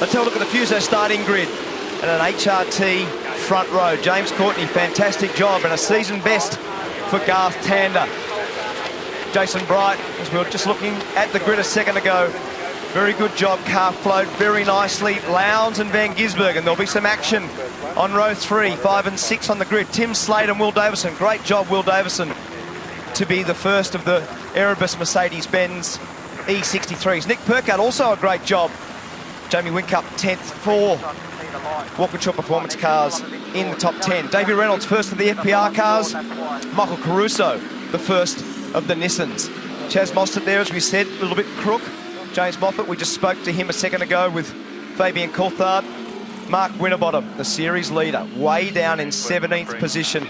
Let's have a look at the Fuso starting grid and an HRT front row. James Courtney, fantastic job and a season best for Garth Tander. Jason Bright, as we were just looking at the grid a second ago, very good job. Car flowed very nicely. Lowndes and Van Gisbergen. There'll be some action on row 3, 5 and 6 on the grid. Tim Slade and Will Davison. Great job, Will Davison, to be the first of the Erebus Mercedes-Benz E63s. Nick Perkins, also a great job. Jamie Whincup, 10th for Walkinshaw Performance Cars in the top 10. Davey Reynolds, first of the FPR cars. Michael Caruso, the first of the Nissans. Chaz Mostert there, as we said, a little bit crook. James Moffat, we just spoke to him a second ago with Fabian Coulthard. Mark Winterbottom, the series leader, way down in 17th position.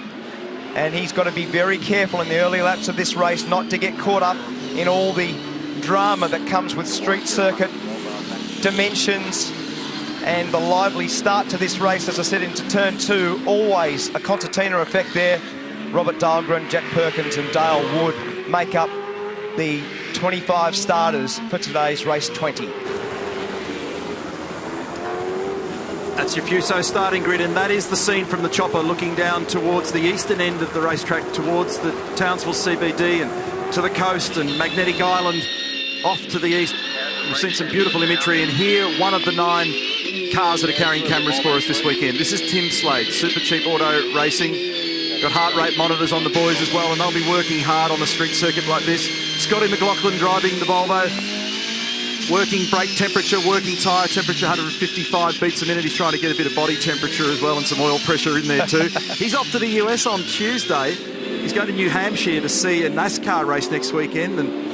And he's got to be very careful in the early laps of this race not to get caught up in all the drama that comes with street circuit dimensions and the lively start to this race, as I said, into turn 2. Always a concertina effect there. Robert Dahlgren, Jack Perkins and Dale Wood make up the 25 starters for today's race 20. That's your Fuso starting grid, and that is the scene from the chopper looking down towards the eastern end of the racetrack, towards the Townsville CBD and to the coast and Magnetic Island off to the east. We've seen some beautiful imagery, and here one of the 9 cars that are carrying cameras for us this weekend. This is Tim Slade, Super Cheap Auto Racing. Got heart rate monitors on the boys as well, and they'll be working hard on a street circuit like this. Scotty McLaughlin driving the Volvo. Working brake temperature, working tyre temperature, 155 beats a minute. He's trying to get a bit of body temperature as well and some oil pressure in there too. He's off to the US on Tuesday. He's going to New Hampshire to see a NASCAR race next weekend, and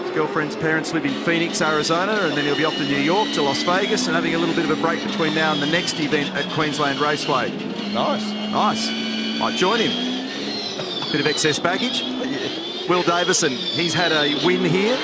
his girlfriend's parents live in Phoenix, Arizona, and then he'll be off to New York, to Las Vegas, and having a little bit of a break between now and the next event at Queensland Raceway. Nice. Nice. Might join him. Bit of excess baggage. Will Davison, he's had a win here.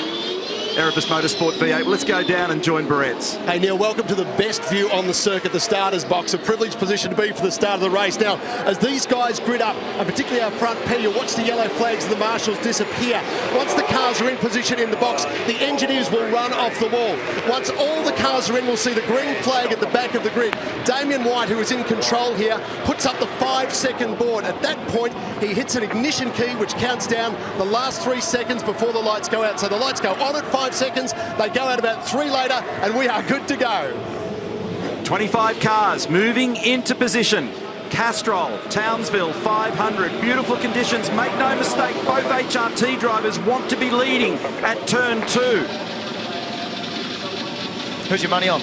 Erebus Motorsport V8. Well, let's go down and join Barrett's. Hey, Neil, welcome to the best view on the circuit, the starters box. A privileged position to be for the start of the race. Now, as these guys grid up, and particularly our front pair, you'll watch the yellow flags of the marshals disappear. Once the cars are in position in the box, the engineers will run off the wall. Once all the cars are in, we'll see the green flag at the back of the grid. Damien White, who is in control here, puts up the 5-second board. At that point, he hits an ignition key, which counts down the last 3 seconds before the lights go out. So the lights go on at 5 seconds, they go out about 3 later, and we are good to go. 25 cars moving into position. Castrol, Townsville, 500. Beautiful conditions. Make no mistake, both HRT drivers want to be leading at turn 2. Who's your money on?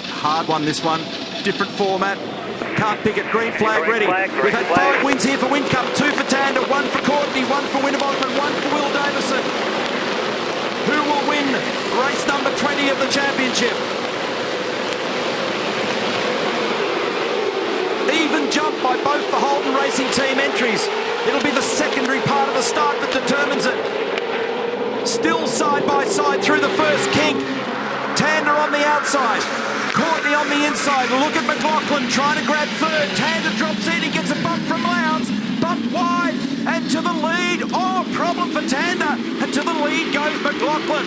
Hard one, this one. Different format. Can't pick it. Green flag ready. We've had 5 wins here for Whincup, 2 for Tander, 1 for Courtney, 1 for Winterbottom, and 1 for Will Davison. Who will win race number 20 of the championship? Even jump by both the Holden Racing Team entries. It'll be the secondary part of the start that determines it. Still side by side through the first kink. Tander on the outside. Courtney on the inside. Look at McLaughlin trying to grab third. Tander drops in. He gets a bump from Lowndes. Bumped wide and to the lead. Oh, problem for Tander. And to the lead goes McLaughlin.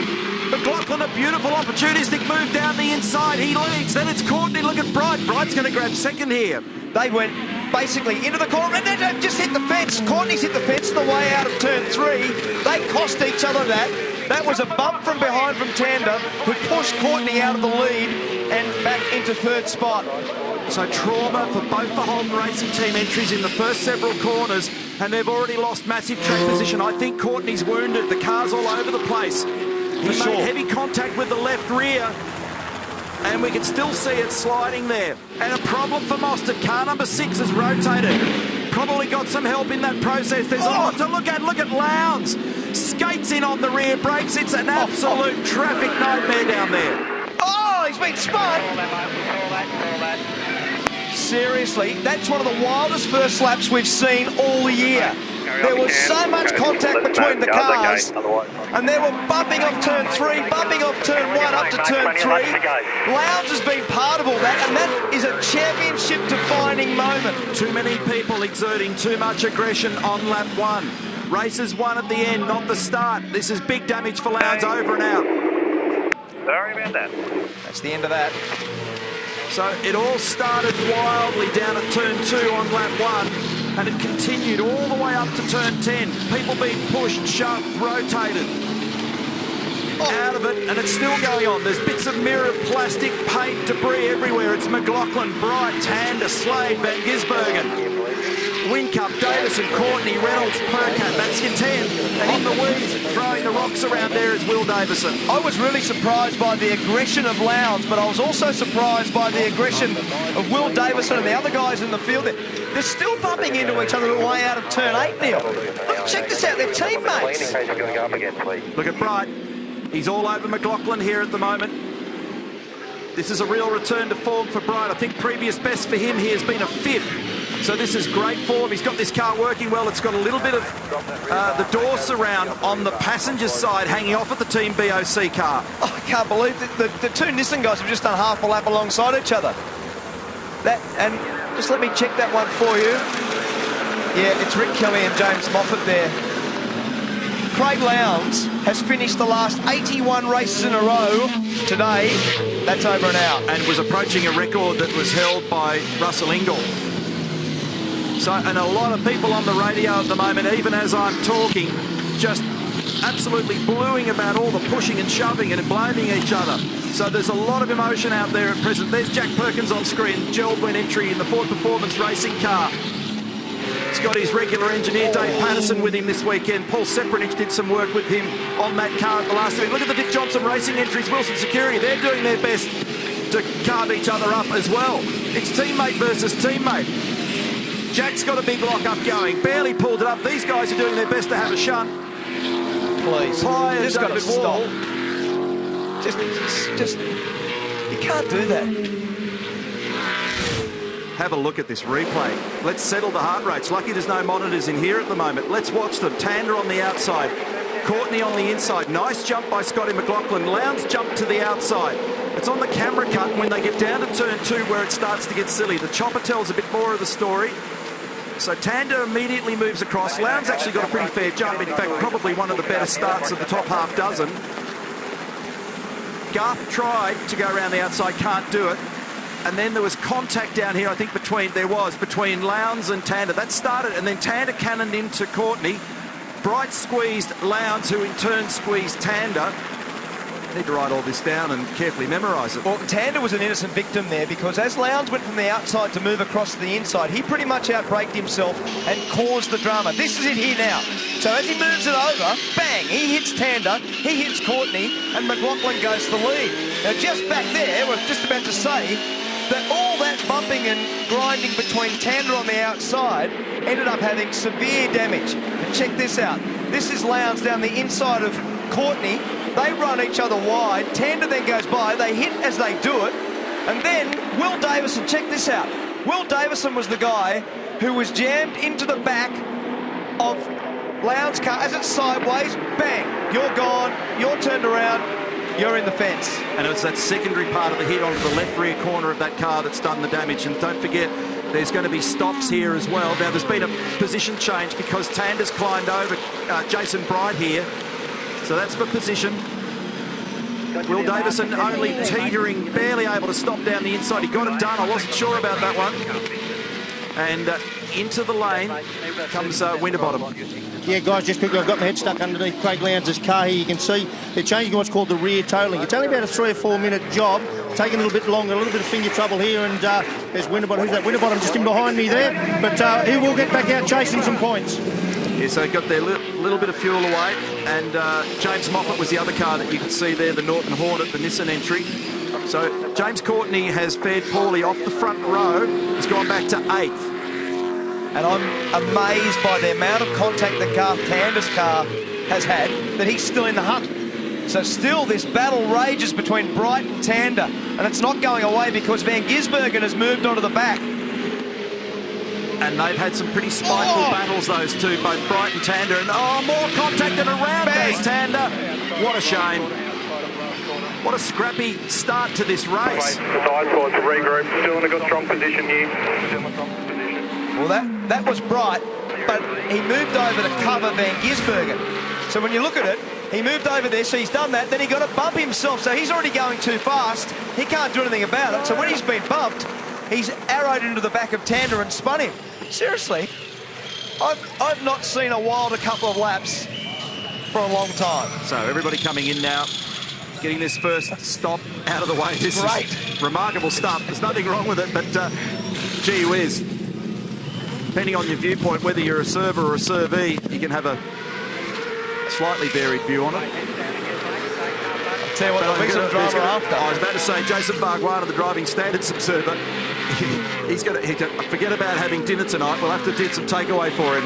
McLaughlin, a beautiful opportunistic move down the inside. He leads. Then it's Courtney. Look at Bright. Bright's going to grab second here. They went basically into the corner and they've just hit the fence. Courtney's hit the fence on the way out of turn 3. They cost each other that. That was a bump from behind from Tander, who pushed Courtney out of the lead and back into third spot. So trauma for both the Holden Racing Team entries in the first several corners, and they've already lost massive track position. I think Courtney's wounded. The car's all over the place. He made heavy contact with the left rear, and we can still see it sliding there. And a problem for Mostert. Car number 6 has rotated. Probably got some help in that process. There's a lot to look at. Look at Lowndes. Skates in on the rear brakes. It's an absolute traffic nightmare down there. Oh, he's been spun. Seriously, that's one of the wildest first laps we've seen all year. There was so much contact between the cars, and they were bumping off turn 3, bumping off turn 1 up to turn 3. Lowndes has been part of all that, and that is a championship-defining moment. Too many people exerting too much aggression on lap 1. Race is won at the end, not the start. This is big damage for Lowndes, over and out. Sorry about that. That's the end of that. So it all started wildly down at turn 2 on lap 1, and it continued all the way up to turn 10. People being pushed, shoved, rotated out of it, and it's still going on. There's bits of mirror, plastic, paint, debris everywhere. It's McLaughlin, Bright, Tander, Slade, Van Gisbergen, Whincup, Davison, Courtney, Reynolds, Perkins. That's your 10. And in the weeds, throwing the rocks around there is Will Davison. I was really surprised by the aggression of Lowndes, but I was also surprised by the aggression of Will Davison and the other guys in the field. They're still bumping into each other way out of turn 8, Neil. Look, check this out, they're teammates. Look at Bright. He's all over McLaughlin here at the moment. This is a real return to form for Bright. I think previous best for him here has been a 5th. So this is great form. He's got this car working well. It's got a little bit of the door surround on the passenger side hanging off at the Team BOC car. Oh, I can't believe it. The two Nissan guys have just done half a lap alongside each other. And just let me check that one for you. Yeah, it's Rick Kelly and James Moffat there. Craig Lowndes has finished the last 81 races in a row today. That's over and out. And was approaching a record that was held by Russell Ingall. So, and a lot of people on the radio at the moment, even as I'm talking, just absolutely bluing about all the pushing and shoving and blaming each other. So there's a lot of emotion out there at present. There's Jack Perkins on screen, Geraldwin entry in the Ford Performance racing car. He's got his regular engineer, Dave Patterson, with him this weekend. Paul Sepranich did some work with him on that car at the last week. Look at the Dick Johnson Racing entries, Wilson Security. They're doing their best to carve each other up as well. It's teammate versus teammate. Jack's got a big lock-up going. Barely pulled it up. These guys are doing their best to have a shunt. Please. Just got to stop. Just, you can't do that. Have a look at this replay. Let's settle the heart rates. Lucky there's no monitors in here at the moment. Let's watch them. Tander on the outside. Courtney on the inside. Nice jump by Scotty McLaughlin. Lowndes jumped to the outside. It's on the camera cut when they get down to turn 2 where it starts to get silly. The chopper tells a bit more of the story. So Tander immediately moves across. Lowndes actually got a pretty fair jump. In fact, probably one of the better starts of the top half dozen. Garth tried to go around the outside, can't do it. And then there was contact down here, I think, between Lowndes and Tander. That started, and then Tander cannoned into Courtney. Bright squeezed Lowndes, who in turn squeezed Tander. I need to write all this down and carefully memorise it. Well, Tander was an innocent victim there because as Lowndes went from the outside to move across to the inside, he pretty much outbraked himself and caused the drama. This is it here now. So as he moves it over, bang, he hits Tander, he hits Courtney, and McLaughlin goes to the lead. Now, just back there, we're just about to say that all that bumping and grinding between Tander on the outside ended up having severe damage. And check this out. This is Lowndes down the inside of Courtney. They run each other wide. Tander then goes by. They hit as they do it. And then Will Davison, check this out. Will Davison was the guy who was jammed into the back of Lowndes' car as it's sideways. Bang, you're gone. You're turned around. You're in the fence. And it's that secondary part of the hit onto the left rear corner of that car that's done the damage. And don't forget, there's going to be stops here as well. Now, there's been a position change because Tander's climbed over Jason Bright here. So that's for position. Will Davison only teetering, barely able to stop down the inside. He got it done. I wasn't sure about that one. And into the lane comes Winterbottom. Yeah, guys, just quickly, I've got my head stuck underneath Craig Lowndes' car here. You can see they're changing what's called the rear totaling. It's only about a 3 or 4 minute job. Taking a little bit longer, a little bit of finger trouble here, and there's Winterbottom. Who's that? Winterbottom just in behind me there, but he will get back out chasing some points. Yeah, so got their little bit of fuel away, and James Moffat was the other car that you could see there, the Norton Hornet, the Nissan entry. So James Courtney has fared poorly off the front row. He's gone back to 8th. And I'm amazed by the amount of contact that Garth Tander's car has had, that he's still in the hunt. So still this battle rages between Bright and Tander, and it's not going away because Van Gisbergen has moved onto the back. And they've had some pretty spiteful battles, those two, both Bright and Tander. And more contact and around goes Tander. What a shame. What a scrappy start to this race. The side squad's regroup, still in a good strong position here. Well, that was Bright, but he moved over to cover Van Gisbergen. So when you look at it, He moved over there, so he's done that. Then he got to bump himself, so he's already going too fast. He can't do anything about it. So when he's been bumped, he's arrowed into the back of Tander and spun him. Seriously, I've not seen a wilder couple of laps for a long time. So everybody coming in now, getting this first stop out of the way. This is remarkable stuff. There's nothing wrong with it, but gee whiz. Depending on your viewpoint, whether you're a server or a servee, you can have a slightly varied view on it. I'll tell you what, the Wixom driver after. I was about to say, Jason Barguana, the driving standards observer, he's going to forget about having dinner tonight. We'll have to do some takeaway for him.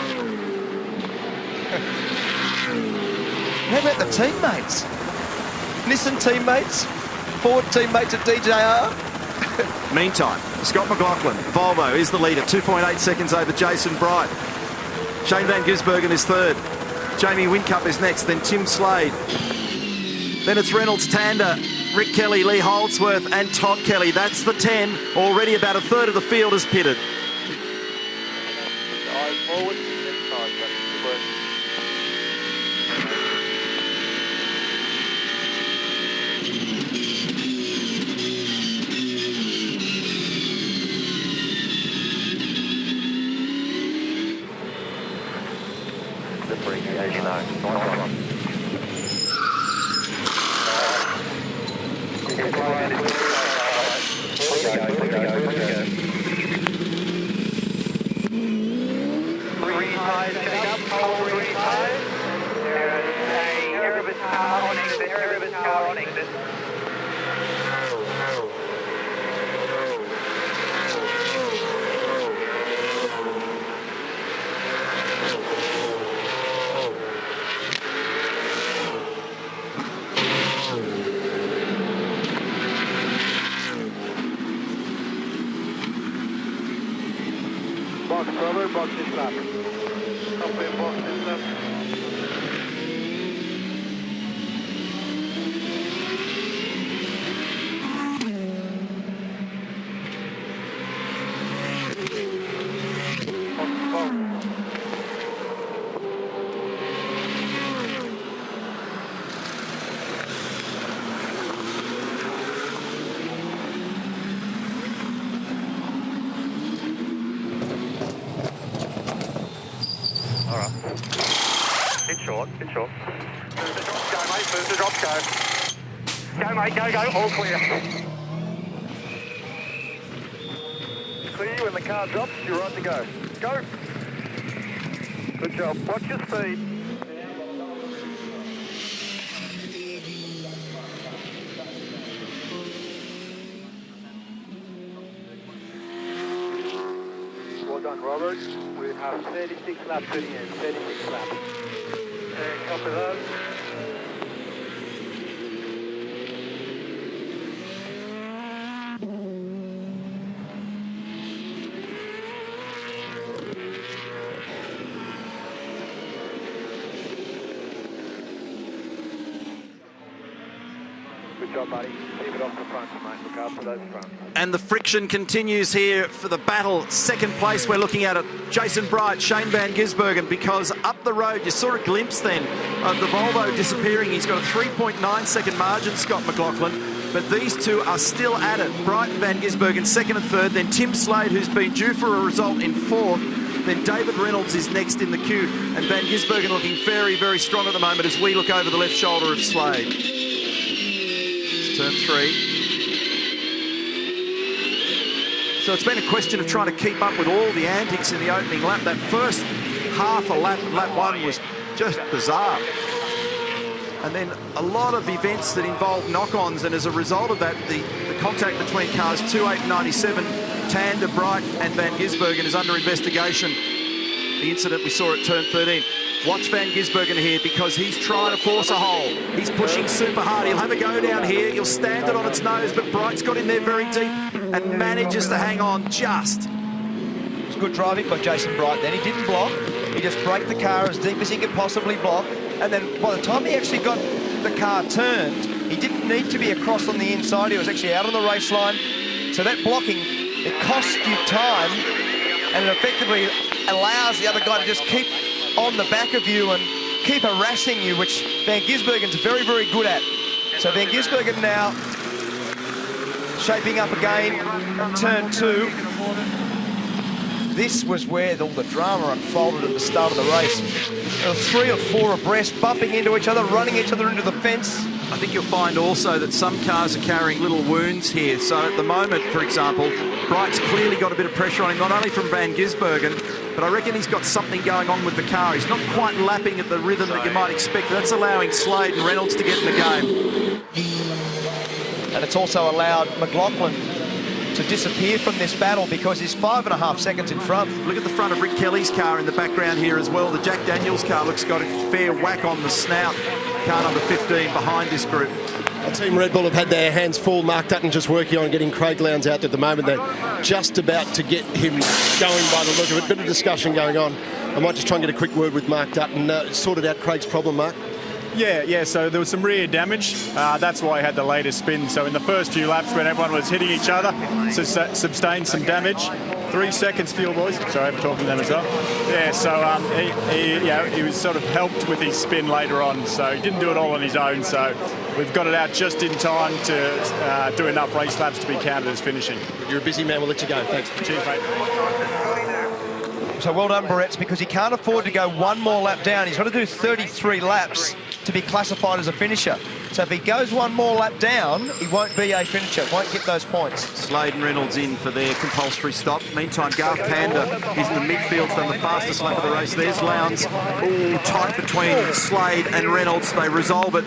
How about the teammates? Nissan teammates, Ford teammates at DJR. Meantime, Scott McLaughlin, Volvo, is the leader, 2.8 seconds over Jason Bright. Shane Van Gisbergen is third. Jamie Whincup is next, then Tim Slade. Then it's Reynolds, Tander, Rick Kelly, Lee Holdsworth and Todd Kelly. That's the 10. Already about a third of the field is pitted. Eyes forward. Box cover, box this lap. Up in box this lap. Bit short. Move the drops go, mate. Move the drops go. Go, mate. Go, go. All clear. Clear when the car drops, you're right to go. Go. Good job. Watch your speed. Well done, Robert. We have 36 laps to the end. 36 laps. Copy that. Good job, buddy. Keep it off the front, mate. Look after those fronts. And the friction continues here for the battle. Second place, we're looking at it. Jason Bright, Shane Van Gisbergen, because up the road, you saw a glimpse then of the Volvo disappearing. He's got a 3.9 second margin, Scott McLaughlin, but these two are still at it. Bright and Van Gisbergen second and third, then Tim Slade, who's been due for a result, in fourth. Then David Reynolds is next in the queue, and Van Gisbergen looking very, very strong at the moment as we look over the left shoulder of Slade. It's turn 3. So it's been a question of trying to keep up with all the antics in the opening lap. That first half of lap 1 was just bizarre. And then a lot of events that involve knock-ons, and as a result of that, the contact between cars 28 and 97, Tander, Bright and Van Gisbergen is under investigation. The incident we saw at turn 13. Watch Van Gisbergen here because he's trying to force a hole. He's pushing super hard. He'll have a go down here. He'll stand it on its nose, but Bright's got in there very deep and manages to hang on just. It was good driving by Jason Bright then. He didn't block. He just braked the car as deep as he could possibly block. And then by the time he actually got the car turned, he didn't need to be across on the inside. He was actually out on the race line. So that blocking, it costs you time, and it effectively allows the other guy to just keep on the back of you and keep harassing you, which Van Gisbergen's very, very good at. So Van Gisbergen now shaping up again at turn 2. This was where all the drama unfolded at the start of the race. There were 3 or 4 abreast, bumping into each other, running each other into the fence. I think you'll find also that some cars are carrying little wounds here. So at the moment, for example, Bright's clearly got a bit of pressure on him, not only from Van Gisbergen, but I reckon he's got something going on with the car. He's not quite lapping at the rhythm that you might expect. That's allowing Slade and Reynolds to get in the game. And it's also allowed McLaughlin to disappear from this battle because he's 5.5 seconds in front. Look at the front of Rick Kelly's car in the background here as well. The Jack Daniels car looks got a fair whack on the snout. Car number 15 behind this group. Team Red Bull have had their hands full. Mark Dutton just working on getting Craig Lowndes out at the moment. They're just about to get him going by the look of it. Bit of discussion going on. I might just try and get a quick word with Mark Dutton. Sorted out Craig's problem, Mark? Yeah, so there was some rear damage. That's why I had the latest spin. So in the first few laps when everyone was hitting each other, sustained some damage. 3 seconds fuel, boys. Sorry, I'm talking to them as well. Yeah, so he was sort of helped with his spin later on. So he didn't do it all on his own. So we've got it out just in time to do enough race laps to be counted as finishing. You're a busy man. We'll let you go. Thanks. Cheers, mate. So well done, Barretts, because he can't afford to go one more lap down. He's got to do 33 laps to be classified as a finisher. So if he goes one more lap down, he won't be a finisher, won't get those points. Slade and Reynolds in for their compulsory stop. Meantime, Garth Tander is in the midfield, done the fastest lap of the race. There's Lowndes, all tight between Slade and Reynolds. They resolve it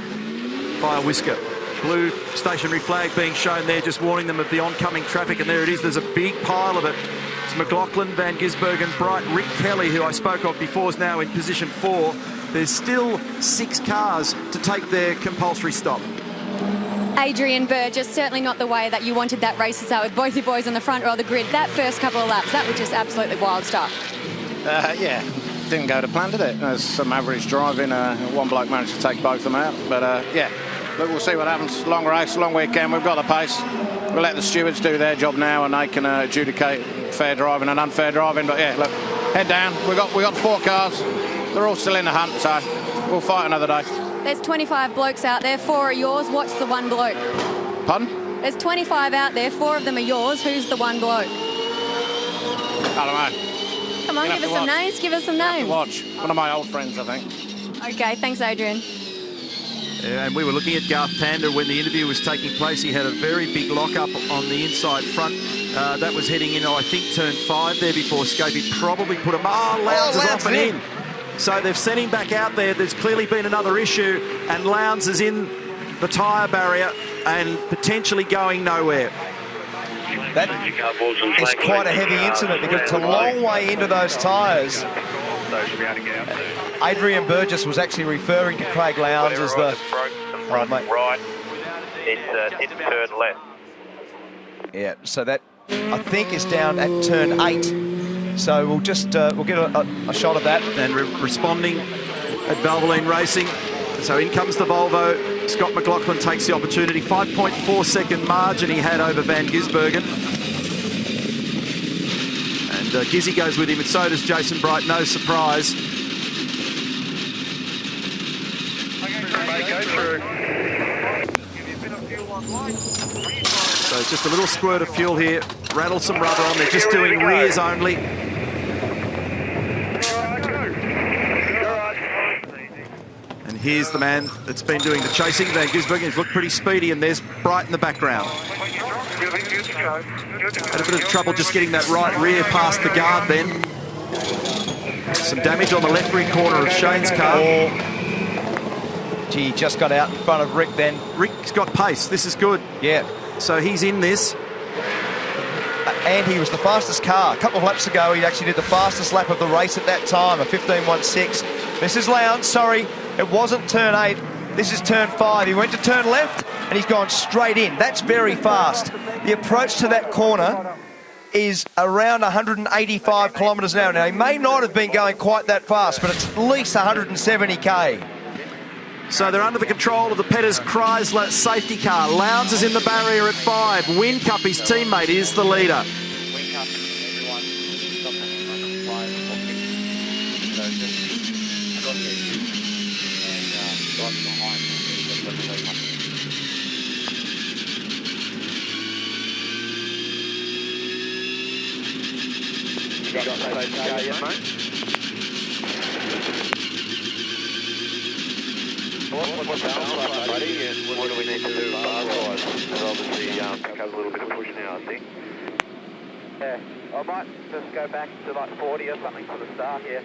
by a whisker. Blue stationary flag being shown there, just warning them of the oncoming traffic, and there it is. There's a big pile of it. It's McLaughlin, Van Gisbergen, Bright, Rick Kelly, who I spoke of before, is now in position 4. There's still 6 cars to take their compulsory stop. Adrian Burgess, certainly not the way that you wanted that race to start with both your boys on the front row of the grid. That first couple of laps, that was just absolutely wild stuff. Yeah, didn't go to plan, did it? There's some average driving. One bloke managed to take both of them out. But yeah, look, we'll see what happens. Long race, long weekend. We've got the pace. We'll let the stewards do their job now, and they can adjudicate fair driving and unfair driving. But yeah, look, head down. We got 4 cars. They're all still in the hunt, so we'll fight another day. There's 25 blokes out there. 4 are yours. Watch the one bloke. Pardon? There's 25 out there. 4 of them are yours. Who's the one bloke? I don't know. Come on, give us some names. Give us some names. Watch. One of my old friends, I think. Okay, thanks, Adrian. And we were looking at Garth Tander when the interview was taking place. He had a very big lock-up on the inside front. That was heading in, I think, turn 5 there before Scapey probably put him... Oh, Lowndes is off and in. So they've sent him back out there. There's clearly been another issue, and Lowndes is in the tyre barrier and potentially going nowhere. That is quite a heavy incident because it's a long way into those tyres. Adrian Burgess was actually referring to Craig Lowndes as the... Right, it's turn left. Yeah, so that, I think, is down at turn 8. So we'll just, we'll get a shot of that. And responding at Valvoline Racing. So in comes the Volvo. Scott McLaughlin takes the opportunity. 5.4 second margin he had over Van Gisbergen. And Gizzy goes with him, and so does Jason Bright, no surprise. So just a little squirt of fuel here, rattle some rubber on. They're just doing rears only. And here's the man that's been doing the chasing, Van Gisbergen. He's looked pretty speedy, and there's Bright in the background. Had a bit of trouble just getting that right rear past the guard then. Some damage on the left rear corner of Shane's car. Gee, just got out in front of Rick then. Rick's got pace. This is good. Yeah. So he's in this. And he was the fastest car. A couple of laps ago, he actually did the fastest lap of the race at that time, a 15.16. This is Lowndes, sorry. It wasn't turn 8. This is turn 5. He went to turn left, and he's gone straight in. That's very fast. The approach to that corner is around 185 kilometres an hour. Now, he may not have been going quite that fast, but it's at least 170k. So they're under the control of the Petters Chrysler safety car. Lowndes is in the barrier at 5. Whincup, his teammate, is the leader. you got safety car yet, mate? What's the balance like, buddy? And what do we need to do bar-wise? Because obviously have a little bit of push now, I think. Yeah, I might just go back to like 40 or something for the start, yeah.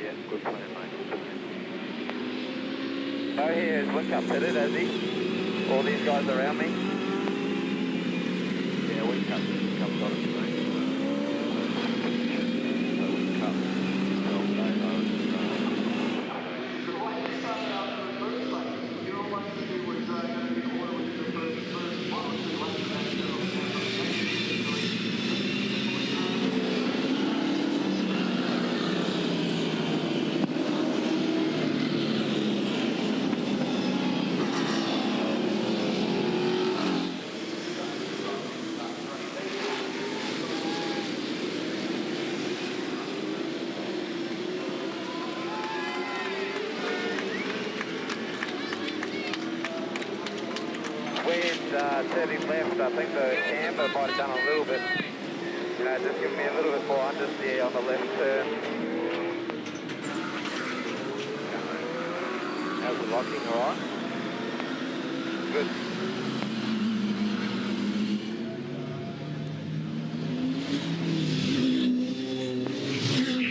Yeah, good plan, mate. Oh, here's Whincup pitted, has he? All these guys around me? Yeah, Whincup got it, mate. So Whincup, turning left, I think the camber might have done a little bit, you know, just giving me a little bit more understeer on the left turn. How's the locking, alright? Good.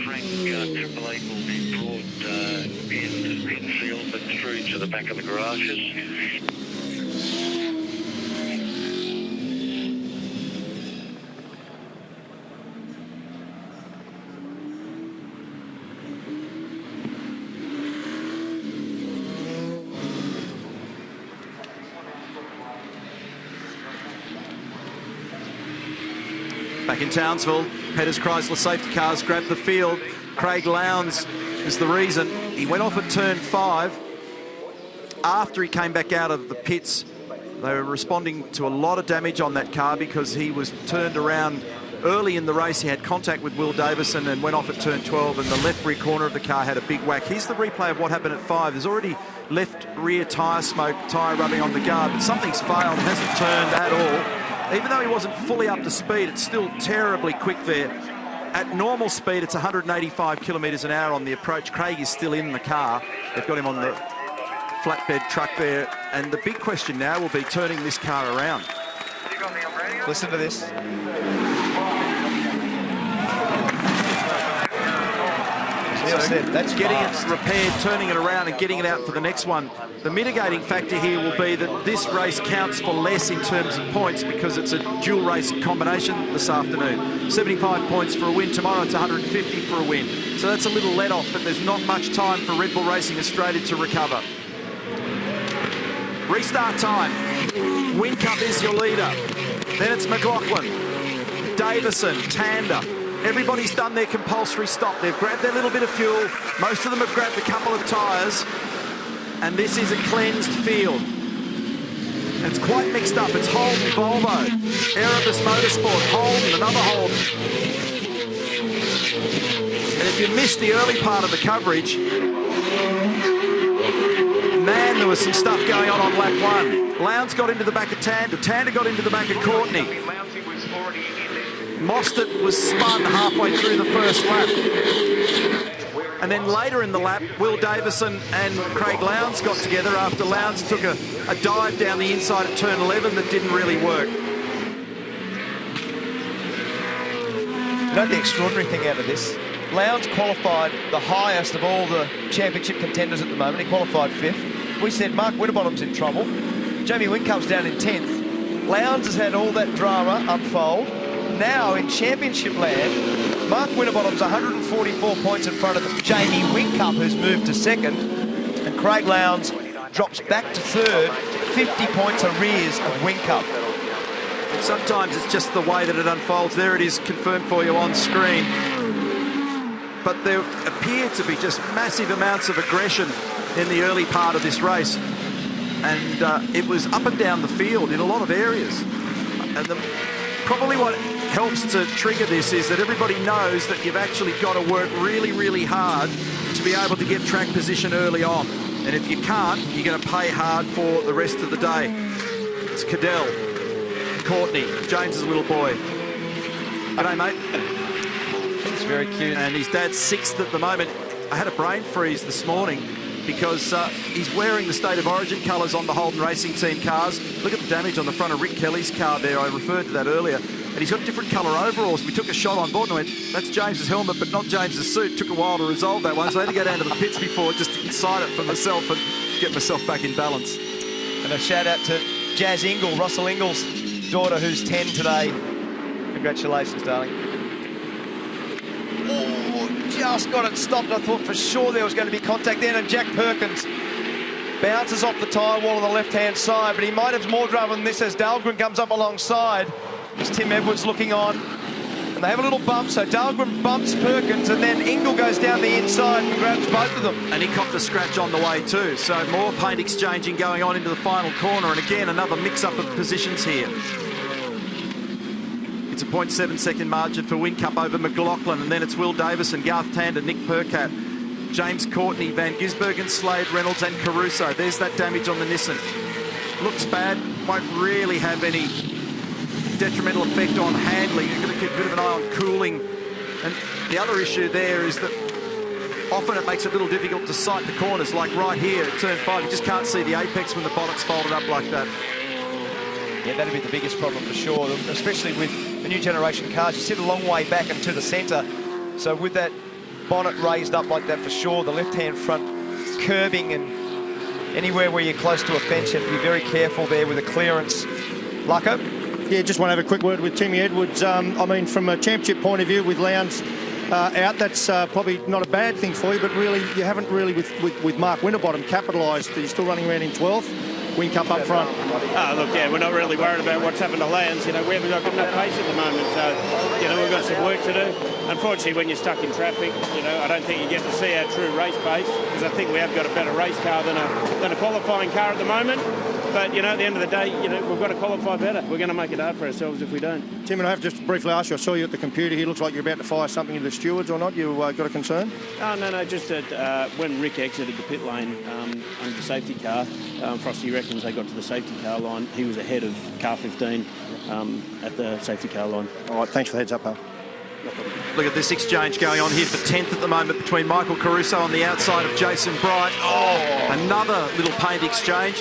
Frank Triple Eight will be brought in field but through to the back of the garages. Back in Townsville, Petters Chrysler safety cars grabbed the field. Craig Lowndes is the reason. He went off at turn 5. After he came back out of the pits, they were responding to a lot of damage on that car because he was turned around early in the race. He had contact with Will Davison and went off at turn 12, and the left rear corner of the car had a big whack. Here's the replay of what happened at 5. There's already left rear tyre smoke, tyre rubbing on the guard, but something's failed, hasn't turned at all. Even though he wasn't fully up to speed, it's still terribly quick there. At normal speed, it's 185 kilometres an hour on the approach. Craig is still in the car. They've got him on the flatbed truck there. And the big question now will be turning this car around. Listen to this. So that's getting it repaired, turning it around and getting it out for the next one. The mitigating factor here will be that this race counts for less in terms of points because it's a dual race combination this afternoon. 75 points for a win. Tomorrow it's 150 for a win. So that's a little let off, but there's not much time for Red Bull Racing Australia to recover. Restart time. Whincup is your leader. Then it's McLaughlin, Davison, Tander. Everybody's done their compulsory stop. They've grabbed their little bit of fuel. Most of them have grabbed a couple of tyres. And this is a cleansed field. It's quite mixed up. It's Holden, Volvo, Erebus Motorsport, Holden, another Holden. And if you missed the early part of the coverage, man, there was some stuff going on lap 1. Lowndes got into the back of Tander. Tander got into the back of Courtney. Mostert was spun halfway through the first lap. And then later in the lap, Will Davison and Craig Lowndes got together after Lowndes took a dive down the inside at turn 11 that didn't really work. You know the extraordinary thing out of this? Lowndes qualified the highest of all the championship contenders at the moment. He qualified 5th. We said Mark Winterbottom's in trouble. Jamie Whincup's down in 10th. Lowndes has had all that drama unfold. Now in championship land, Mark Winterbottom's 144 points in front of Jamie Whincup, who's moved to 2nd, and Craig Lowndes drops back to 3rd, 50 points arrears of Whincup. Sometimes it's just the way that it unfolds. There it is, confirmed for you on screen. But there appeared to be just massive amounts of aggression in the early part of this race. And it was up and down the field in a lot of areas. And probably what helps to trigger this is that everybody knows that you've actually got to work really, really hard to be able to get track position early on. And if you can't, you're going to pay hard for the rest of the day. It's Cadell, Courtney, James's little boy. G'day, mate. It's very cute. And his dad's 6th at the moment. I had a brain freeze this morning because he's wearing the State of Origin colours on the Holden Racing Team cars. Look at the damage on the front of Rick Kelly's car there. I referred to that earlier. And he's got different colour overalls. We took a shot on board and went, that's James's helmet, but not James's suit. Took a while to resolve that one, so I had to go down to the pits before just to decide it for myself and get myself back in balance. And a shout out to Jazz Ingle, Russell Ingle's daughter, who's 10 today. Congratulations, darling. Oh, just got it stopped. I thought for sure there was going to be contact then, and Jack Perkins bounces off the tyre wall on the left-hand side, but he might have more drama than this as Dahlgren comes up alongside. There's Tim Edwards looking on, and they have a little bump, so Dahlgren bumps Perkins, and then Ingle goes down the inside and grabs both of them. And he copped a scratch on the way too, so more paint exchanging going on into the final corner, and again another mix-up of positions here. It's a 0.7 second margin for Whincup over McLaughlin, and then it's Will Davison, Garth Tander, Nick Percat, James Courtney, Van Gisbergen, Slade, Reynolds and Caruso. There's that damage on the Nissan. Looks bad, won't really have any detrimental effect on handling. You're going to keep a bit of an eye on cooling. And the other issue there is that often it makes it a little difficult to sight the corners, like right here at turn 5. You just can't see the apex when the bonnet's folded up like that. Yeah, that'd be the biggest problem for sure, especially with the new generation cars. You sit a long way back and to the centre. So with that bonnet raised up like that, for sure, the left-hand front curbing, and anywhere where you're close to a fence, you have to be very careful there with the clearance. Lucko? Yeah, just want to have a quick word with Timmy Edwards. I mean, from a championship point of view, with Lowndes out, that's probably not a bad thing for you, but really, you haven't really, with Mark Winterbottom, capitalised. He's still running around in 12th. Whincup up front. Look, yeah, we're not really worried about what's happened to Lowndes. You know, we haven't got good enough pace at the moment, so, you know, we've got some work to do. Unfortunately, when you're stuck in traffic, you know, I don't think you get to see our true race pace, because I think we have got a better race car than a qualifying car at the moment. But, you know, at the end of the day, you know, we've got to qualify better. We're going to make it hard for ourselves if we don't. Tim, and I have just briefly asked you, I saw you at the computer here. Looks like you're about to fire something into the stewards or not. You got a concern? Oh, no, just that when Rick exited the pit lane under the safety car, Frosty reckons they got to the safety car line. He was ahead of car 15 at the safety car line. All right, thanks for the heads up, pal. Look at this exchange going on here for 10th at the moment between Michael Caruso on the outside of Jason Bright. Oh, another little paint exchange.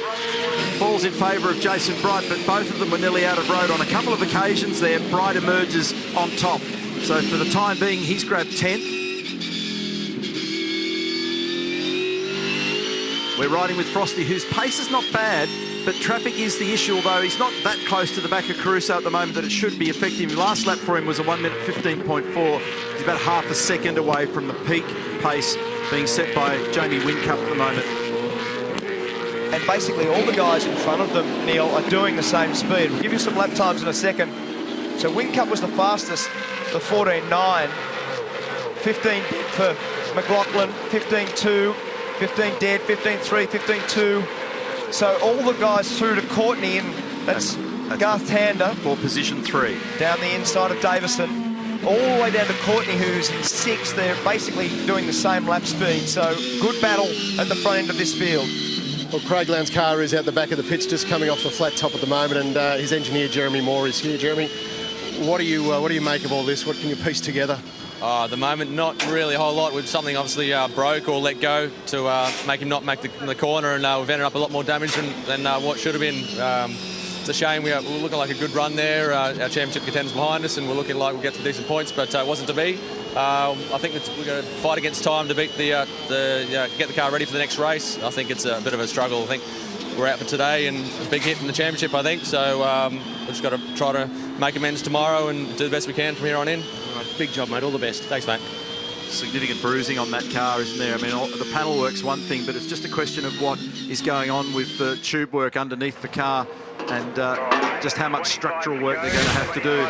Falls in favour of Jason Bright, but both of them were nearly out of road on a couple of occasions there. Bright emerges on top. So for the time being, he's grabbed 10th. We're riding with Frosty, whose pace is not bad, but traffic is the issue, although he's not that close to the back of Caruso at the moment that it should be affecting him. Last lap for him was a 1 minute 15.4. He's about half a second away from the peak pace being set by Jamie Whincup at the moment. And basically all the guys in front of them, Neil, are doing the same speed. We'll give you some lap times in a second. So Whincup was the fastest, the 14.9. 15 for McLaughlin, 15.2, 15 dead, 15.3, 15.2. So all the guys through to Courtney, and that's Garth Tander. For position 3. Down the inside of Davison. All the way down to Courtney, who's in 6th. They're basically doing the same lap speed. So good battle at the front end of this field. Well, Craig Lowndes' car is out the back of the pits, just coming off the flat top at the moment, and his engineer Jeremy Moore is here. Jeremy, what do you make of all this? What can you piece together? At the moment, not really a whole lot. With something obviously broke or let go to make him not make the corner, and we've ended up a lot more damage than what should have been. It's a shame. We're looking like a good run there. Our championship contenders behind us, and we're looking like we'll get some decent points, but it wasn't to be. I think we're going to fight against time to beat get the car ready for the next race. I think it's a bit of a struggle. I think we're out for today and a big hit in the championship, I think. So we've just got to try to make amends tomorrow and do the best we can from here on in. Big job, mate. All the best. Thanks, mate. Significant bruising on that car, isn't there? I mean, the panel work's one thing, but it's just a question of what is going on with the tube work underneath the car and just how much structural work they're going to have to do.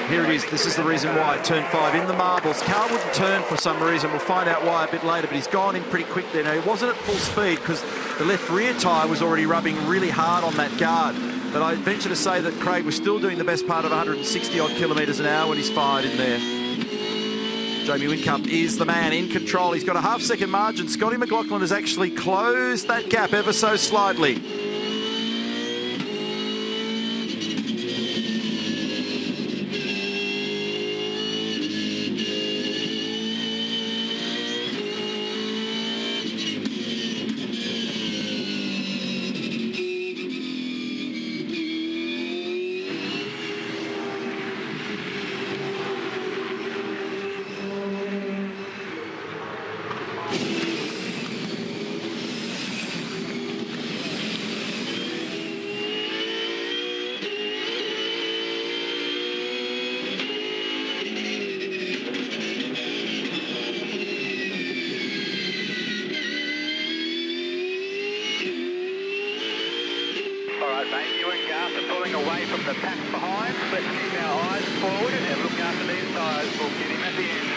Here it is. This is the reason why. Turn 5 in the marbles. Car wouldn't turn for some reason. We'll find out why a bit later, but he's gone in pretty quick there. Now, he wasn't at full speed because the left rear tyre was already rubbing really hard on that guard. But I venture to say that Craig was still doing the best part of 160-odd kilometres an hour when he's fired in there. Jamie Whincup is the man in control. He's got a half-second margin. Scotty McLaughlin has actually closed that gap ever so slightly. after pulling away from the pack behind, let's keep our eyes forward and look after these tyres. We'll get him at the end.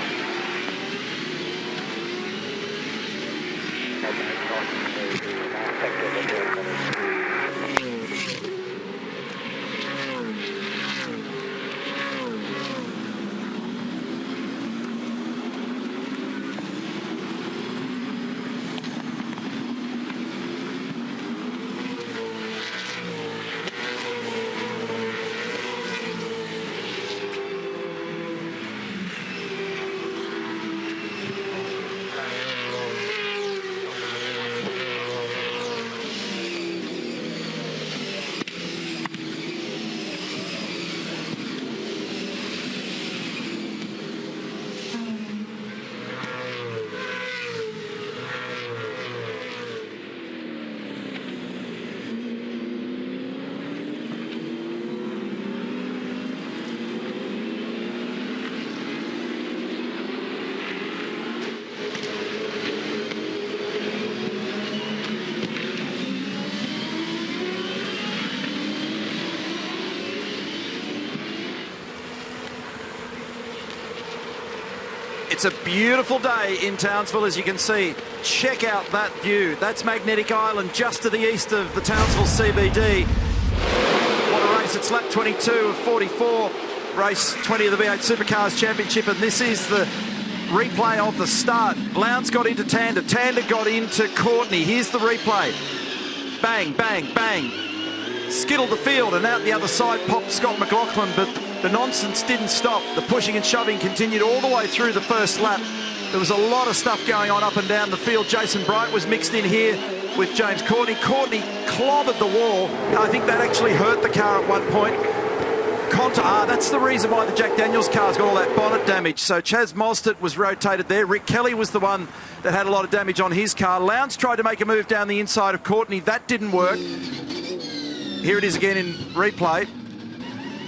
It's a beautiful day in Townsville, as you can see. Check out that view. That's Magnetic Island, just to the east of the Townsville CBD. What a race. It's lap 22 of 44, race 20 of the V8 Supercars Championship, and this is the replay of the start. Lowndes got into Tander. Tander got into Courtney. Here's the replay. Bang, bang, bang. Skittled the field, and out the other side popped Scott McLaughlin, but the nonsense didn't stop. The pushing and shoving continued all the way through the first lap. There was a lot of stuff going on up and down the field. Jason Bright was mixed in here with James Courtney. Courtney clobbered the wall. I think that actually hurt the car at one point. That's the reason why the Jack Daniels car's got all that bonnet damage. So Chaz Mostert was rotated there. Rick Kelly was the one that had a lot of damage on his car. Lowndes tried to make a move down the inside of Courtney. That didn't work. Here it is again in replay.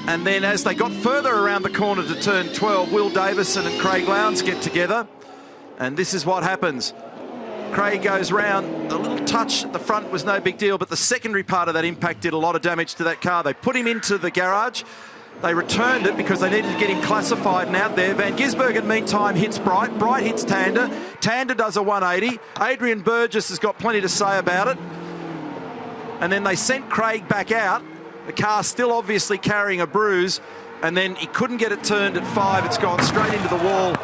And then as they got further around the corner to turn 12, Will Davison and Craig Lowndes get together. And this is what happens. Craig goes round. A little touch at the front was no big deal, but the secondary part of that impact did a lot of damage to that car. They put him into the garage. They returned it because they needed to get him classified and out there. Van Gisbergen, meantime, hits Bright. Bright hits Tander. Tander does a 180. Adrian Burgess has got plenty to say about it. And then they sent Craig back out. The car still obviously carrying a bruise. And then he couldn't get it turned at 5. It's gone straight into the wall.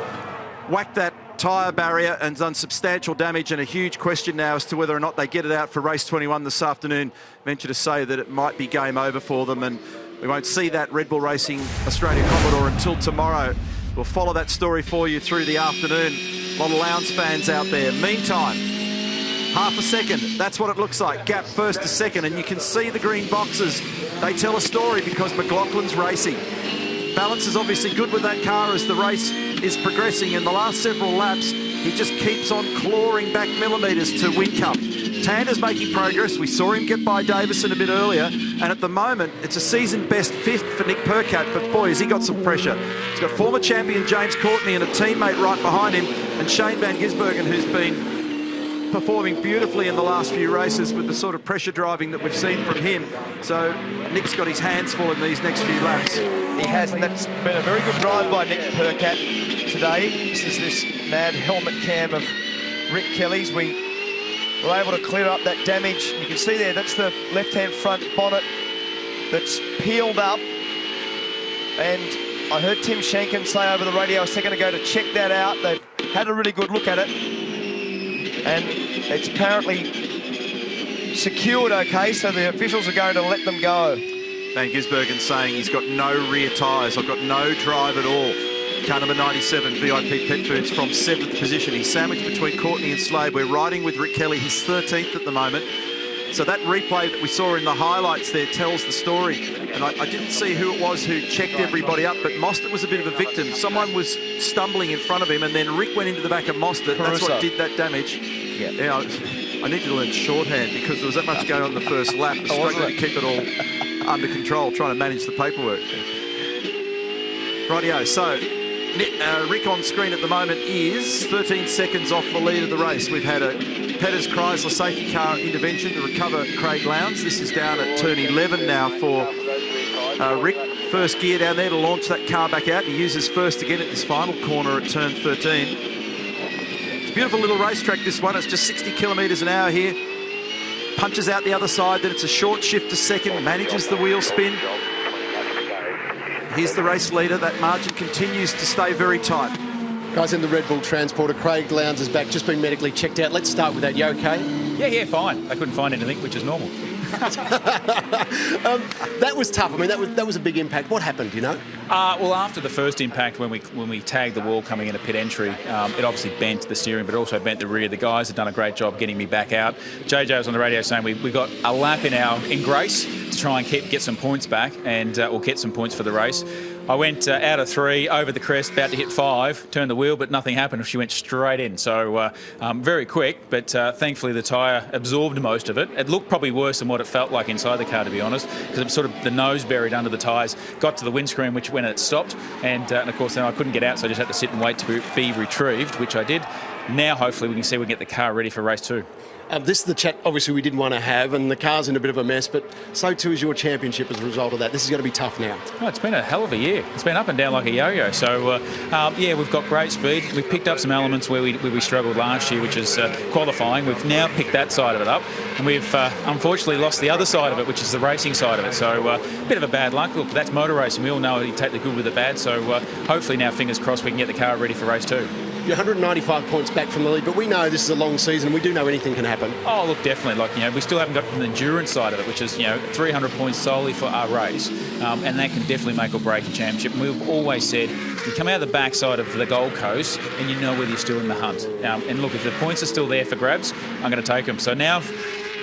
Whacked that tyre barrier and done substantial damage, and a huge question now as to whether or not they get it out for race 21 this afternoon. Venture to say that it might be game over for them, and we won't see that Red Bull Racing Australia Commodore until tomorrow. We'll follow that story for you through the afternoon. A lot of Lowndes fans out there. Meantime, half a second, that's what it looks like. Gap first to second, and you can see the green boxes. They tell a story because McLaughlin's racing. Balance is obviously good with that car as the race is progressing. In the last several laps, he just keeps on clawing back millimetres to Whincup. Tander's making progress. We saw him get by Davison a bit earlier, and at the moment, it's a season best 5th for Nick Percat, but boy, has he got some pressure. He's got former champion James Courtney and a teammate right behind him, and Shane Van Gisbergen, who's been performing beautifully in the last few races with the sort of pressure driving that we've seen from him. So Nick's got his hands full in these next few laps. He has, and that's been a very good drive by Nick Percat today. This is this mad helmet cam of Rick Kelly's. We were able to clear up that damage. You can see there, that's the left-hand front bonnet that's peeled up. And I heard Tim Shankin say over the radio a second ago to check that out. They've had a really good look at it, and it's apparently secured okay, so the officials are going to let them go. Van Gisbergen saying he's got no rear tyres. I've got no drive at all. Car number 97, VIP Pet Foods, from 7th position. He's sandwiched between Courtney and Slade. We're riding with Rick Kelly. He's 13th at the moment. So that replay that we saw in the highlights there tells the story. And I didn't see who it was who checked everybody up, but Mostert was a bit of a victim. Someone was stumbling in front of him, and then Rick went into the back of Mostert. That's what did that damage. Yeah, I need to learn shorthand because there was that much going on in the first lap. I was struggling to keep it all under control, trying to manage the paperwork. Rightio, so Rick on screen at the moment is 13 seconds off the lead of the race. We've had a Petters Chrysler safety car intervention to recover Craig Lowndes. This is down at turn 11 now for Rick. First gear down there to launch that car back out. He uses first again at this final corner at turn 13. It's a beautiful little racetrack, this one. It's just 60 kilometres an hour here. Punches out the other side, then it's a short shift to second, manages the wheel spin. Here's the race leader. That margin continues to stay very tight. Guys in the Red Bull Transporter, Craig Lowndes is back, just been medically checked out. Let's start with that. You okay? Yeah, fine. They couldn't find anything, which is normal. That was tough. I mean, that was a big impact. What happened, do you know? Well, after the first impact, when we tagged the wall coming into pit entry, it obviously bent the steering, but it also bent the rear. The guys have done a great job getting me back out. JJ was on the radio saying we got a lap in grace to try and get some points back and or get some points for the race. I went out of 3, over the crest, about to hit 5, turned the wheel, but nothing happened. She went straight in. So very quick, but thankfully the tyre absorbed most of it. It looked probably worse than what it felt like inside the car, to be honest, because it was sort of the nose buried under the tyres, got to the windscreen, which when it stopped, and of course then I couldn't get out, so I just had to sit and wait to be retrieved, which I did. Now hopefully we can see we can get the car ready for race 2. This is the chat, obviously, we didn't want to have, and the car's in a bit of a mess, but so too is your championship as a result of that. This is going to be tough now. Oh, it's been a hell of a year. It's been up and down like a yo-yo. So, yeah, we've got great speed. We've picked up some elements where we struggled last year, which is qualifying. We've now picked that side of it up, and we've unfortunately lost the other side of it, which is the racing side of it. So, a bit of a bad luck. Look, that's motor racing. We all know you take the good with the bad. So, hopefully now, fingers crossed, we can get the car ready for race 2. You're 195 points back from the lead, but we know this is a long season. We do know anything can happen. Oh, look, definitely. Like, we still haven't got the endurance side of it, which is, 300 points solely for our race. And that can definitely make or break a championship. And we've always said, you come out the backside of the Gold Coast and you know whether you're still in the hunt. And look, if the points are still there for grabs, I'm going to take them. So now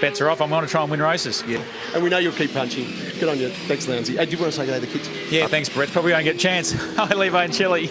bets are off. I'm going to try and win races. Yeah. And we know you'll keep punching. Good on you. Thanks, Lowndesy. Hey, do you want to say good day to the kids? Yeah, thanks, Brett. Probably won't get a chance. Hi, Levi and Chili.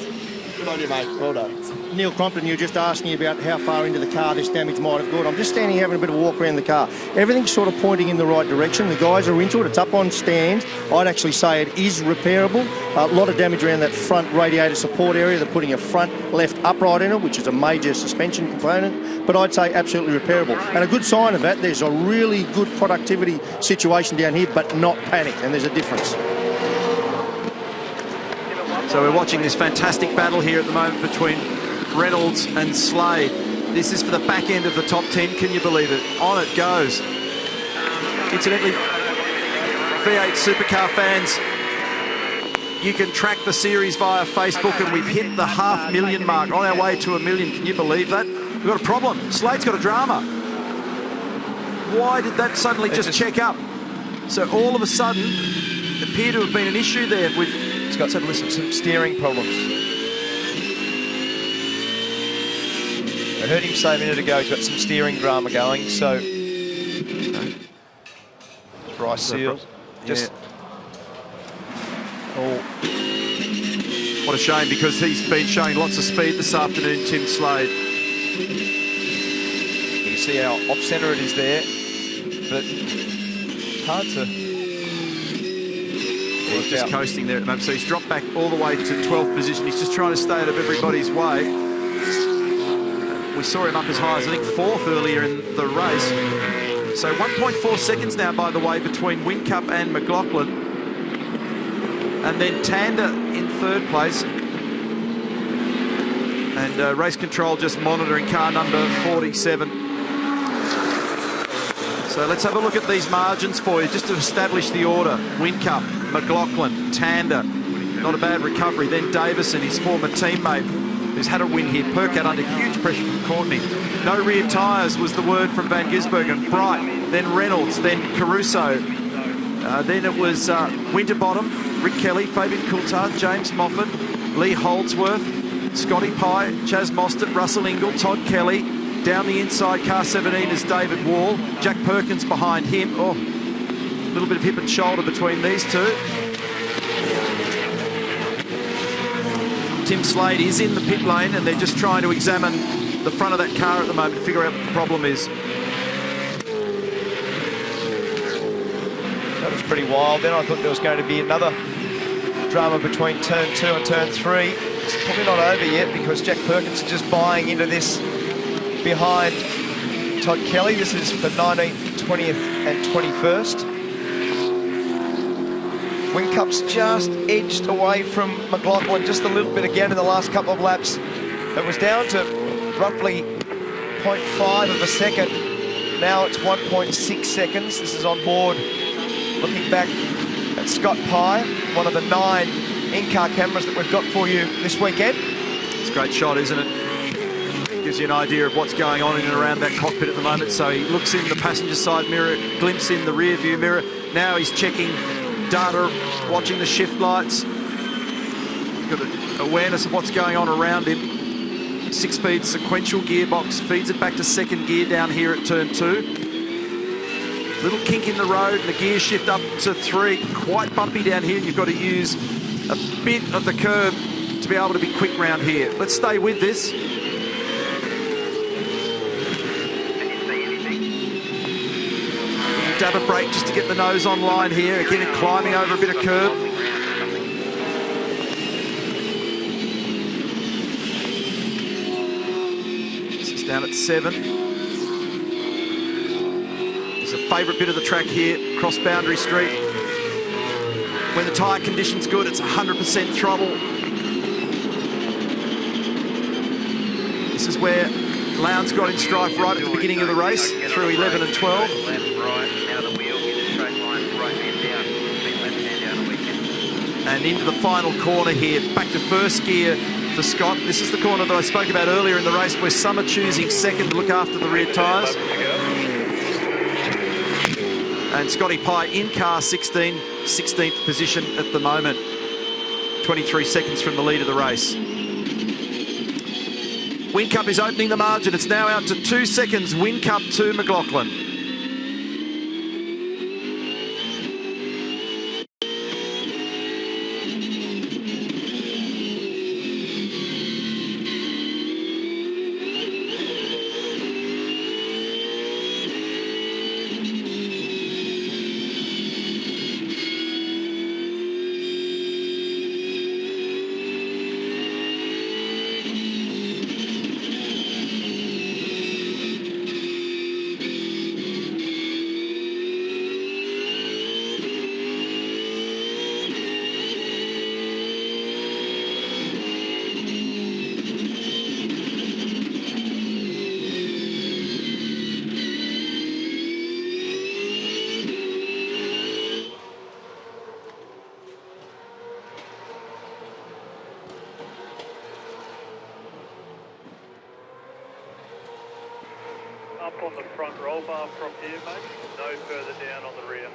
Good on you, mate. Well done. Neil Crompton, you were just asking about how far into the car this damage might have gone. I'm just standing here having a bit of a walk around the car. Everything's sort of pointing in the right direction. The guys are into it. It's up on stand. I'd actually say it is repairable. A lot of damage around that front radiator support area. They're putting a front left upright in it, which is a major suspension component. But I'd say absolutely repairable. And a good sign of that, there's a really good productivity situation down here, but not panic. And there's a difference. So we're watching this fantastic battle here at the moment between Reynolds and Slade. This is for the back end of the top 10. Can you believe it? On it goes. Incidentally, V8 Supercar fans, you can track the series via Facebook, and we've hit the 500,000 mark, on our way to 1 million. Can you believe that? We've got a problem. Slade's got a drama. Why did that suddenly just check up? So all of a sudden, it appeared to have been an issue there with... He's got some steering problems. I heard him say a minute ago he's got some steering drama going, so... Bryce Seals. Just... Oh. What a shame, because he's been showing lots of speed this afternoon, Tim Slade. You can see how off-centre it is there, but hard to... He's just coasting there at the moment, so he's dropped back all the way to 12th position. He's just trying to stay out of everybody's way. We saw him up as high as, I think, 4th earlier in the race. So 1.4 seconds now, by the way, between Whincup and McLaughlin. And then Tander in 3rd place. And race control just monitoring car number 47. So let's have a look at these margins for you, just to establish the order. Whincup, McLaughlin, Tander. Not a bad recovery. Then Davison, his former teammate, who's had a win here. Perkins under huge pressure from Courtney. No rear tyres was the word from Van Gisbergen. Bright, then Reynolds, then Caruso. Then it was Winterbottom, Rick Kelly, Fabian Coulthard, James Moffat, Lee Holdsworth, Scotty Pye, Chaz Mostert, Russell Ingle, Todd Kelly. Down the inside, car 17 is David Wall. Jack Perkins behind him. Oh, a little bit of hip and shoulder between these two. Tim Slade is in the pit lane, and they're just trying to examine the front of that car at the moment to figure out what the problem is. That was pretty wild. Then I thought there was going to be another drama between turn 2 and turn 3. It's probably not over yet because Jack Perkins is just buying into this behind Todd Kelly. This is for 19th, 20th and 21st. Whincup's just edged away from McLaughlin just a little bit again in the last couple of laps. It was down to roughly 0.5 of a second. Now it's 1.6 seconds. This is on board. Looking back at Scott Pye, one of the 9 in-car cameras that we've got for you this weekend. It's a great shot, isn't it? Gives you an idea of what's going on in and around that cockpit at the moment. So he looks in the passenger side mirror, glimpse in the rear view mirror. Now he's checking data, watching the shift lights. He's got an awareness of what's going on around him. 6-speed sequential gearbox feeds it back to second gear down here at turn 2. Little kink in the road and the gear shift up to 3. Quite bumpy down here. You've got to use a bit of the curb to be able to be quick round here. Let's stay with this. Dab a brake just to get the nose on line here. Again, climbing over a bit of curb. This is down at 7. It's a favourite bit of the track here, cross Boundary Street. When the tyre condition's good, it's 100% throttle. This is where Lowndes got in strife right at the beginning of the race, through 11 and 12. And into the final corner here, back to first gear for Scott. This is the corner that I spoke about earlier in the race where some are choosing second to look after the rear tyres. And Scotty Pye in car 16, 16th position at the moment. 23 seconds from the lead of the race. Whincup is opening the margin. It's now out to 2 seconds. Whincup to McLaughlin. Up on the front roll bar from here, mate. No further down on the rear.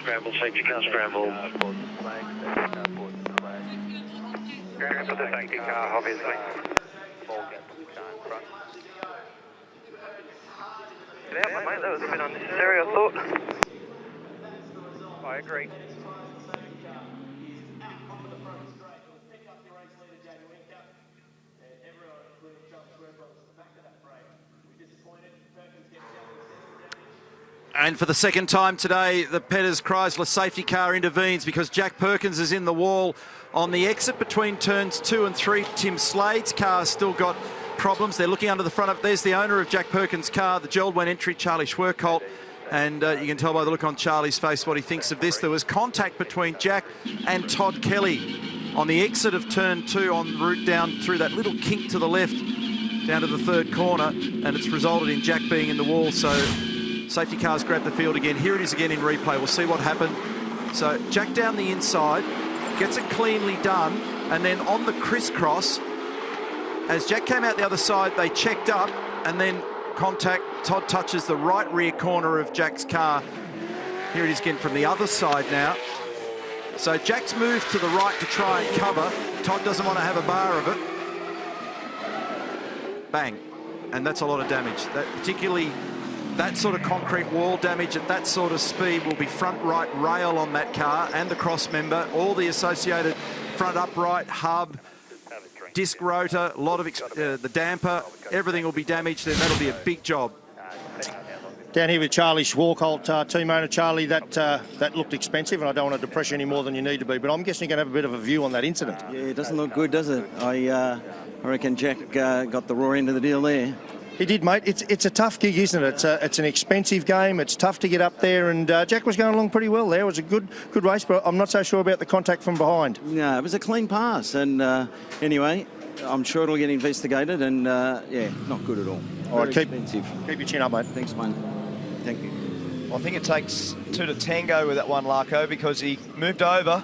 Scramble, safety car scramble. Scramble the safety car, obviously. Get out, mate, that was a bit unnecessary, I thought. I agree. And for the second time today, the Petters Chrysler safety car intervenes because Jack Perkins is in the wall on the exit between turns 2 and 3. Tim Slade's car's still got problems. They're looking under the front of. There's the owner of Jack Perkins' car, the Geraldwyn entry, Charlie Schwerkolt. And you can tell by the look on Charlie's face what he thinks of this. There was contact between Jack and Todd Kelly on the exit of turn 2 on the route down through that little kink to the left down to the third corner, and it's resulted in Jack being in the wall. So safety cars grab the field again. Here it is again in replay. We'll see what happened. So Jack down the inside, gets it cleanly done, and then on the crisscross, as Jack came out the other side, they checked up, and then contact. Todd touches the right rear corner of Jack's car Here it is again from the other side now. So Jack's moved to the right to try and cover. Todd doesn't want to have a bar of it. Bang. And that's a lot of damage. That, particularly that sort of concrete wall damage at that sort of speed will be front right rail on that car and the cross member, all the associated front upright, hub, disc rotor, a lot of the damper, everything will be damaged, and that'll be a big job. Down here with Charlie Schwarkolt, team owner. Charlie, that looked expensive, and I don't want to depress you any more than you need to be, but I'm guessing you're going to have a bit of a view on that incident. Yeah, it doesn't look good, does it? I reckon Jack got the raw end of the deal there. He did, mate. It's a tough gig, isn't it? It's an expensive game. It's tough to get up there, and Jack was going along pretty well there. It was a good race, but I'm not so sure about the contact from behind. No, it was a clean pass, and anyway, I'm sure it'll get investigated, and yeah, not good at all. All right, keep your chin up, mate. Thanks, man. Thank you. Well, I think it takes two to tango with that one, Larko, because he moved over,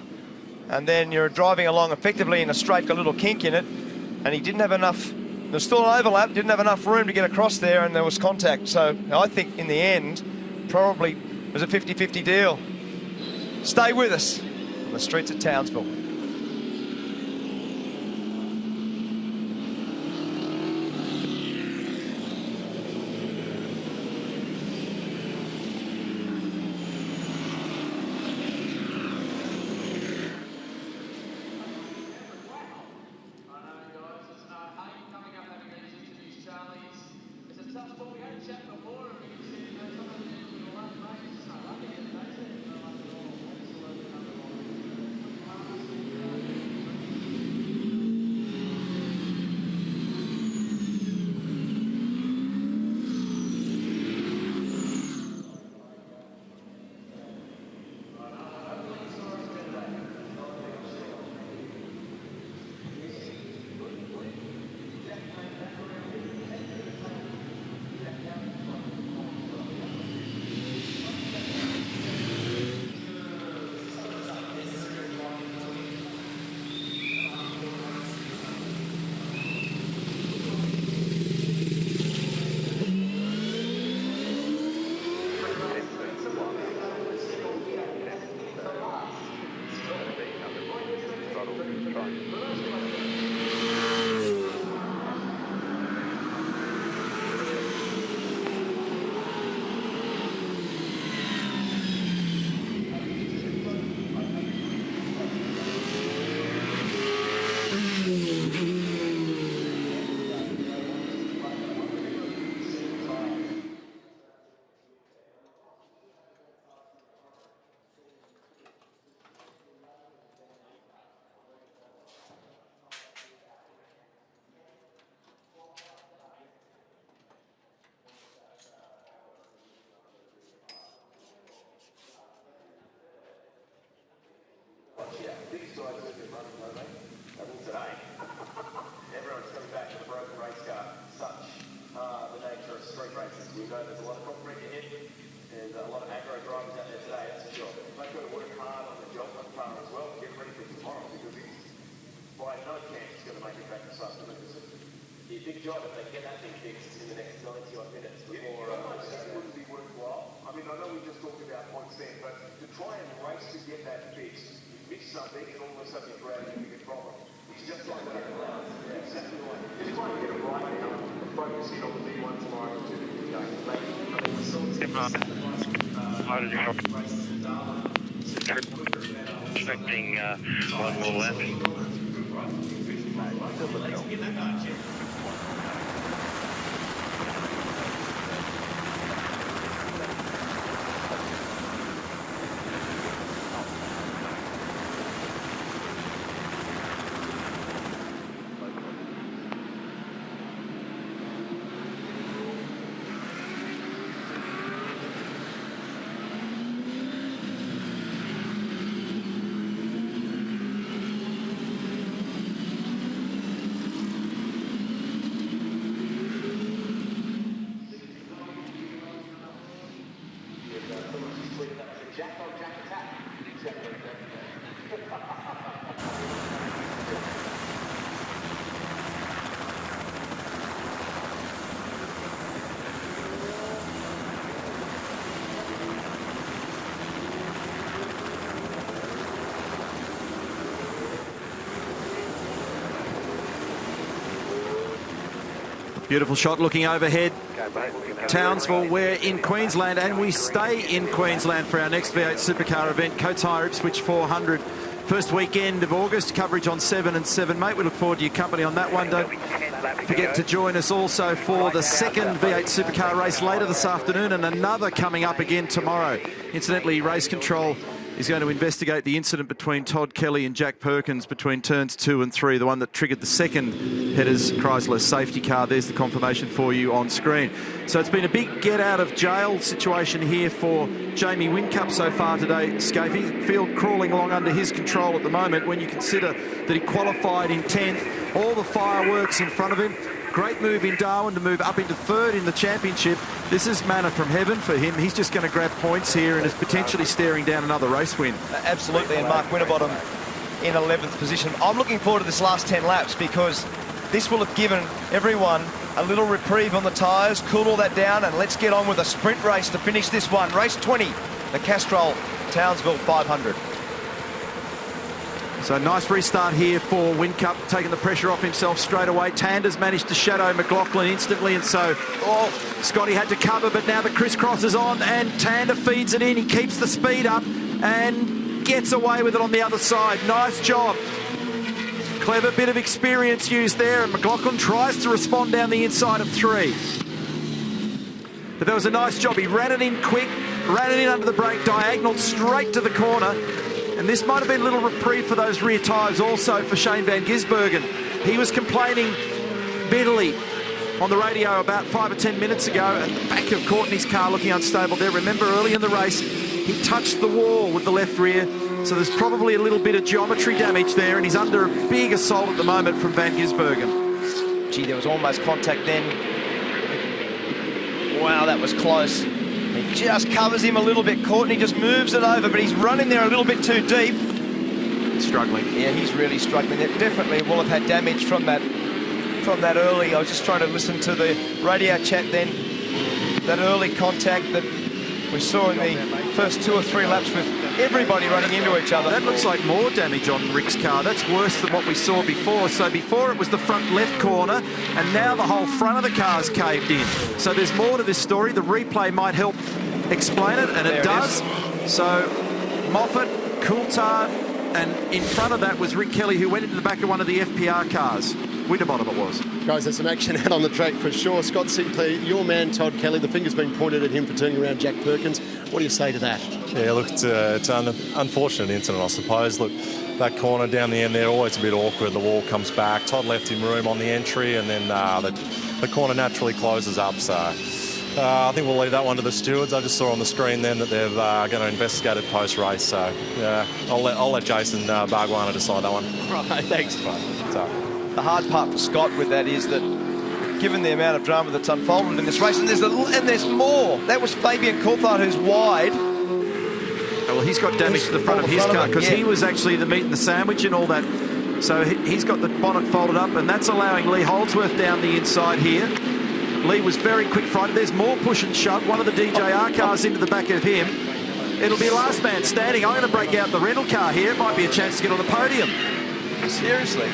and then you're driving along effectively in a straight, got a little kink in it, and he didn't have enough. There's still an overlap, didn't have enough room to get across there, and there was contact. So I think in the end, probably it was a 50-50 deal. Stay with us on the streets of Townsville. Everyone's coming back to the broken race car. Such the nature of street races. We know there's a lot of concrete ahead and a lot of aggro drivers out there today, that's for sure. They've got to work hard on the job on car as well to get ready for tomorrow, because it's by no chance it's going to make it back this afternoon. It's a big job if they get that thing fixed in the next 90 odd minutes before. That wouldn't be worthwhile. I mean, I know we just talked about points then, but to try and race to get that fixed, you miss something and all of a sudden you're creating a bigger problem. It's just like that. Exactly right. Just trying to get it right now, focus in on the big one tomorrow to the game. Expecting one more lap. Beautiful shot looking overhead. Townsville, we're in Queensland, and we stay in Queensland for our next V8 Supercar event, Kotire Ipswich 400. First weekend of August, coverage on 7 and 7, mate. We look forward to your company on that one. Don't forget to join us also for the second V8 Supercar race later this afternoon, and another coming up again tomorrow. Incidentally, Race Control is going to investigate the incident between Todd Kelly and Jack Perkins between turns 2 and 3, the one that triggered the second Petters Chrysler safety car. There's the confirmation for you on screen. So it's been a big get out of jail situation here for Jamie Whincup so far today, Scafey. Field crawling along under his control at the moment when you consider that he qualified in 10th, all the fireworks in front of him. Great move in Darwin to move up into 3rd in the championship. This is manna from heaven for him. He's just going to grab points here and is potentially staring down another race win. Absolutely, and Mark Winterbottom in 11th position. I'm looking forward to this last 10 laps because this will have given everyone a little reprieve on the tyres, cool all that down, and let's get on with a sprint race to finish this one. Race 20, the Castrol Townsville 500. So nice restart here for Whincup, taking the pressure off himself straight away. Tander's managed to shadow McLaughlin instantly, and so Scotty had to cover, but now the crisscross is on and Tander feeds it in. He keeps the speed up and gets away with it on the other side. Nice job. Clever bit of experience used there, and McLaughlin tries to respond down the inside of 3. But that was a nice job. He ran it in quick, ran it in under the brake, diagonal straight to the corner. And this might have been a little reprieve for those rear tyres also for Shane van Gisbergen. He was complaining bitterly on the radio about 5 or 10 minutes ago at the back of Courtney's car looking unstable there. Remember early in the race, he touched the wall with the left rear. So there's probably a little bit of geometry damage there, and he's under a big assault at the moment from van Gisbergen. Gee, there was almost contact then. Wow, that was close. He just covers him a little bit. Courtney just moves it over, but he's running there a little bit too deep. Struggling. Yeah, he's really struggling. It definitely will have had damage from that early. I was just trying to listen to the radio chat then. That early contact that we saw in the first 2 or 3 laps with everybody running into each other. That looks like more damage on Rick's car. That's worse than what we saw before. So before it was the front left corner, and now the whole front of the car's caved in. So there's more to this story. The replay might help explain it, and it does. So Moffat, Coulthard, and in front of that was Rick Kelly, who went into the back of one of the FPR cars. Winterbottom it was. Guys, there's some action out on the track for sure. Scott Sinclair, your man Todd Kelly, the finger's been pointed at him for turning around Jack Perkins. What do you say to that? Yeah, look, it's an unfortunate incident, I suppose. Look, that corner down the end there, always a bit awkward. The wall comes back. Todd left him room on the entry, and then the corner naturally closes up. So I think we'll leave that one to the stewards. I just saw on the screen then that they're going to investigate it post-race. So yeah, I'll let Jason Bargwanna decide that one. Right, thanks, mate. The hard part for Scott with that is that, given the amount of drama that's unfolded in this race, and there's more. That was Fabian Coulthard, who's wide. Well, he's got damage to the front of his car because he was actually the meat and the sandwich and all that. So he's got the bonnet folded up, and that's allowing Lee Holdsworth down the inside here. Lee was very quick frightened. There's more push and shove. One of the DJR cars into the back of him. It'll be last man standing. I'm going to break out the rental car here. It might be a chance to get on the podium. Seriously.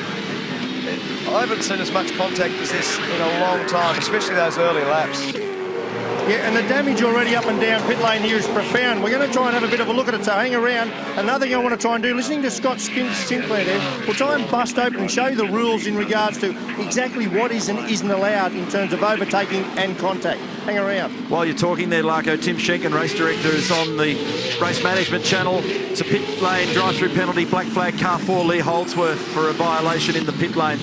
I haven't seen as much contact as this in a long time, especially those early laps. Yeah, and the damage already up and down pit lane here is profound. We're going to try and have a bit of a look at it, so hang around. Another thing I want to try and do, listening to Scott Sinclair there, we'll try and bust open and show you the rules in regards to exactly what is and isn't allowed in terms of overtaking and contact. Hang around. While you're talking there, Larko, Tim Schenken, race director, is on the race management channel. It's a pit lane drive-through penalty, black flag, car 4, Lee Holdsworth for a violation in the pit lane.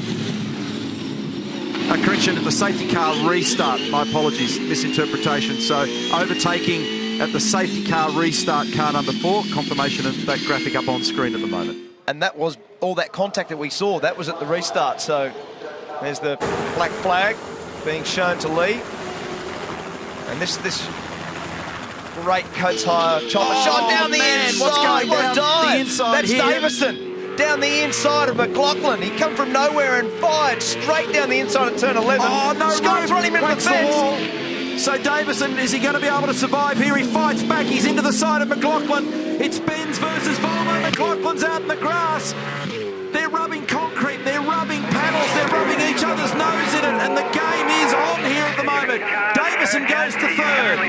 A correction at the safety car restart. My apologies, misinterpretation. So overtaking at the safety car restart, car number 4. Confirmation of that graphic up on screen at the moment. And that was all that contact that we saw. That was at the restart. So there's the black flag being shown to Lee. And this great Kotire chopper shot down the inside. What's going down the inside? That's here? Davison. Down the inside of McLaughlin. He come from nowhere and fired straight down the inside of turn 11. Oh, no, Scott's running into the fence. So Davison, is he going to be able to survive here? He fights back. He's into the side of McLaughlin. It's Benz versus Volvo. McLaughlin's out in the grass. They're rubbing concrete. They're rubbing panels. They're rubbing each other's nose in it. And the game is on. moment. Davison goes to third.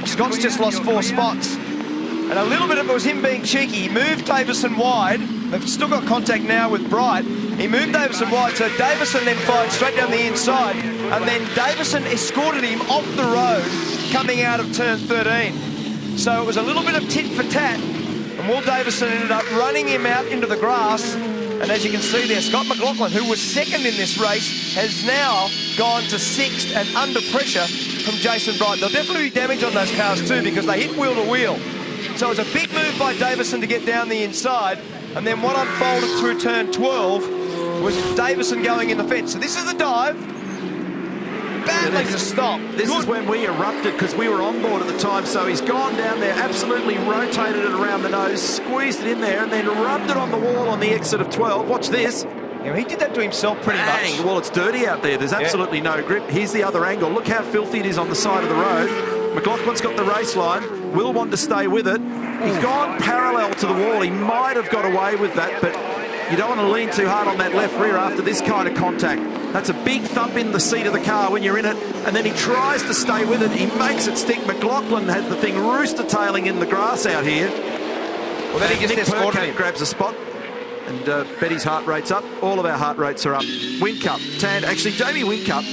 Scott's just lost 4 spots. And a little bit of it was him being cheeky. He moved Davison wide. They've still got contact now with Bright. He moved Davison wide, so Davison then fired straight down the inside. And then Davison escorted him off the road coming out of turn 13. So it was a little bit of tit for tat. And Will Davison ended up running him out into the grass. And as you can see there, Scott McLaughlin, who was second in this race, has now gone to 6th and under pressure from Jason Bright. There'll definitely be damage on those cars too because they hit wheel to wheel. So it was a big move by Davison to get down the inside. And then what unfolded through turn 12 was Davison going in the fence. So this is the dive. Badly to stop. This is when we erupted because we were on board at the time. So he's gone down there, absolutely rotated it around the nose, squeezed it in there, and then rubbed it on the wall on the exit of 12. Watch this. Yeah, he did that to himself pretty much. Well, it's dirty out there. There's absolutely no grip. Here's the other angle. Look how filthy it is on the side of the road. McLaughlin's got the race line. Will want to stay with it. He's gone parallel to the wall. He might have got away with that, but you don't want to lean too hard on that left rear after this kind of contact. That's a big thump in the seat of the car when you're in it, and then he tries to stay with it. He makes it stick. McLaughlin has the thing rooster-tailing in the grass out here. Well, then he gets escorted him. Grabs a spot, and Betty's heart rate's up. All of our heart rates are up. Whincup, Tander, actually Jamie Whincup,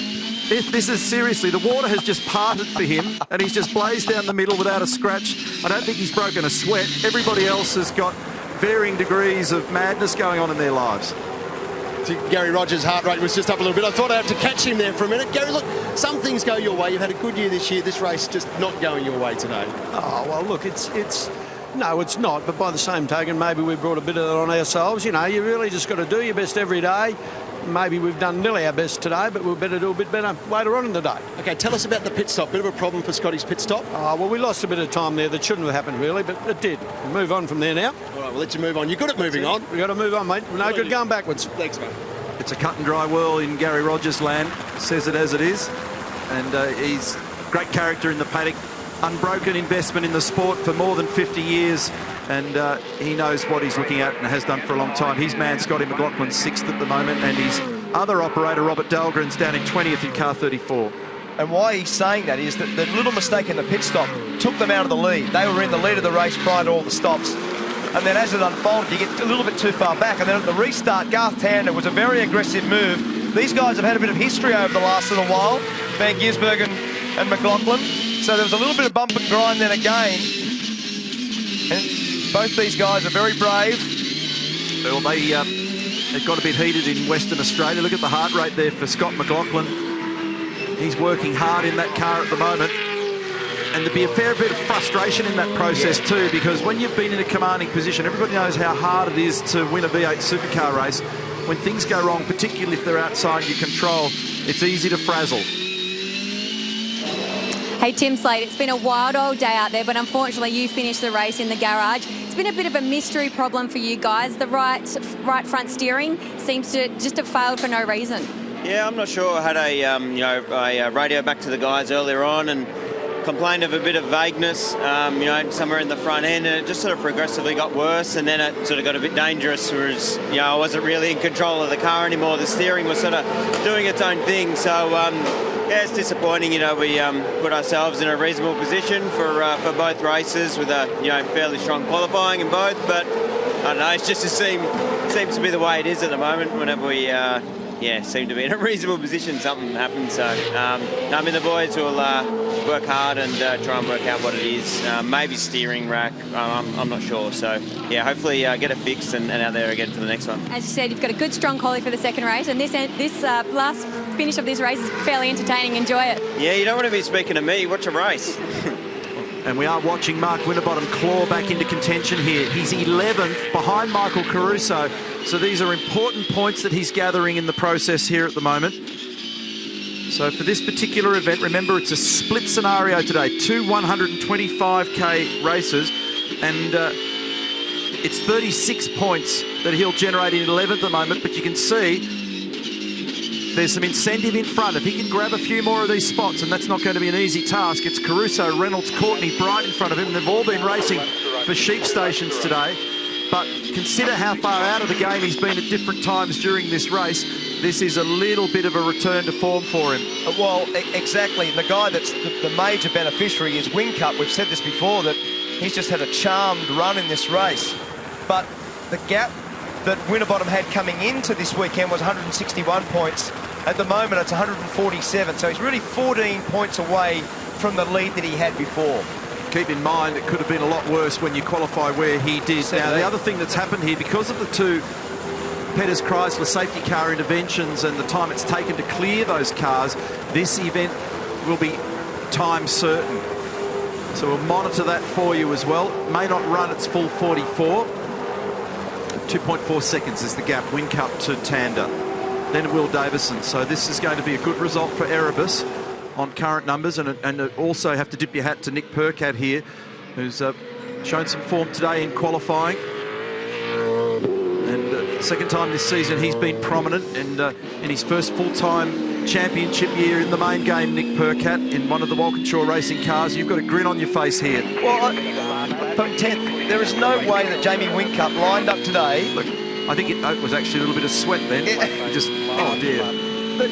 this is seriously, the water has just parted for him and he's just blazed down the middle without a scratch. I don't think he's broken a sweat. Everybody else has got varying degrees of madness going on in their lives. Gary Rogers' heart rate was just up a little bit. I thought I had to catch him there for a minute. Gary, look, some things go your way. You've had a good year this year. This race just not going your way today. Oh, well, look, no, it's not. But by the same token, maybe we brought a bit of it on ourselves. You know, you really just got to do your best every day. Maybe we've done nearly our best today, but we'll better do a bit better later on in the day. OK, tell us about the pit stop. Bit of a problem for Scotty's pit stop. Oh, well, we lost a bit of time there. That shouldn't have happened, really, but it did. We'll move on from there now. All right, we'll let you move on. You're good at moving on. We've got to move on, mate. No good going backwards. Thanks, mate. It's a cut and dry world in Gary Rogers' land. Says it as it is. And he's great character in the paddock. Unbroken investment in the sport for more than 50 years. And he knows what he's looking at and has done for a long time. His man, Scotty McLaughlin's 6th at the moment, and his other operator, Robert Dahlgren's down in 20th in car 34. And why he's saying that is that the little mistake in the pit stop took them out of the lead. They were in the lead of the race prior to all the stops. And then as it unfolded, you get a little bit too far back. And then at the restart, Garth Tander was a very aggressive move. These guys have had a bit of history over the last little while, Van Gisbergen and McLaughlin. So there was a little bit of bump and grind then again. And both these guys are very brave. Well, they got a bit heated in Western Australia. Look at the heart rate there for Scott McLaughlin. He's working hard in that car at the moment. And there'd be a fair bit of frustration in that process too, because when you've been in a commanding position, everybody knows how hard it is to win a V8 supercar race. When things go wrong, particularly if they're outside your control, it's easy to frazzle. Hey, Tim Slade, it's been a wild old day out there, but unfortunately you finished the race in the garage. It's been a bit of a mystery problem for you guys. The right front steering seems to just have failed for no reason. Yeah, I'm not sure. I had a radio back to the guys earlier on and complained of a bit of vagueness, somewhere in the front end, and it just sort of progressively got worse, and then it sort of got a bit dangerous, whereas, I wasn't really in control of the car anymore. The steering was sort of doing its own thing, so yeah, it's disappointing. We put ourselves in a reasonable position for both races with a fairly strong qualifying in both, but I don't know, it just seems to be the way it is at the moment. Whenever we seem to be in a reasonable position, something happens. So the boys will work hard and try and work out what it is. Maybe steering rack, I'm not sure. So yeah, hopefully get it fixed and out there again for the next one. As you said, you've got a good strong quali for the second race, and this last finish of this race is fairly entertaining. Enjoy it. Yeah, you don't want to be speaking to me. Watch a race. And we are watching Mark Winterbottom claw back into contention here. He's 11th behind Michael Caruso. So these are important points that he's gathering in the process here at the moment. So for this particular event, remember it's a split scenario today. 2 125k races. And it's 36 points that he'll generate in 11th at the moment. But you can see there's some incentive in front. If he can grab a few more of these spots, and that's not going to be an easy task, it's Caruso, Reynolds, Courtney, Bright in front of him. They've all been racing for sheep stations today. But consider how far out of the game he's been at different times during this race. this is a little bit of a return to form for him. Well, exactly. The guy that's the major beneficiary is Whincup. We've said this before, that he's just had a charmed run in this race. But the gap that Winterbottom had coming into this weekend was 161 points. At the moment, it's 147. So he's really 14 points away from the lead that he had before. Keep in mind, it could have been a lot worse when you qualify where he did. Now, the other thing that's happened here, because of the two Pettis Chrysler safety car interventions and the time it's taken to clear those cars, this event will be time certain. So we'll monitor that for you as well. It may not run its full 44. 2.4 seconds is the gap, Whincup to Tander. Then Will Davison. So this is going to be a good result for Erebus on current numbers, and also have to dip your hat to Nick Perkins here, who's shown some form today in qualifying. And second time this season he's been prominent, and in his first full-time championship year in the main game, Nick Perkins in one of the Walkinshaw racing cars. You've got a grin on your face here. Well, from 10th, there is no way that Jamie Whincup lined up today. Look, I think it was actually a little bit of sweat then. Just, oh dear. But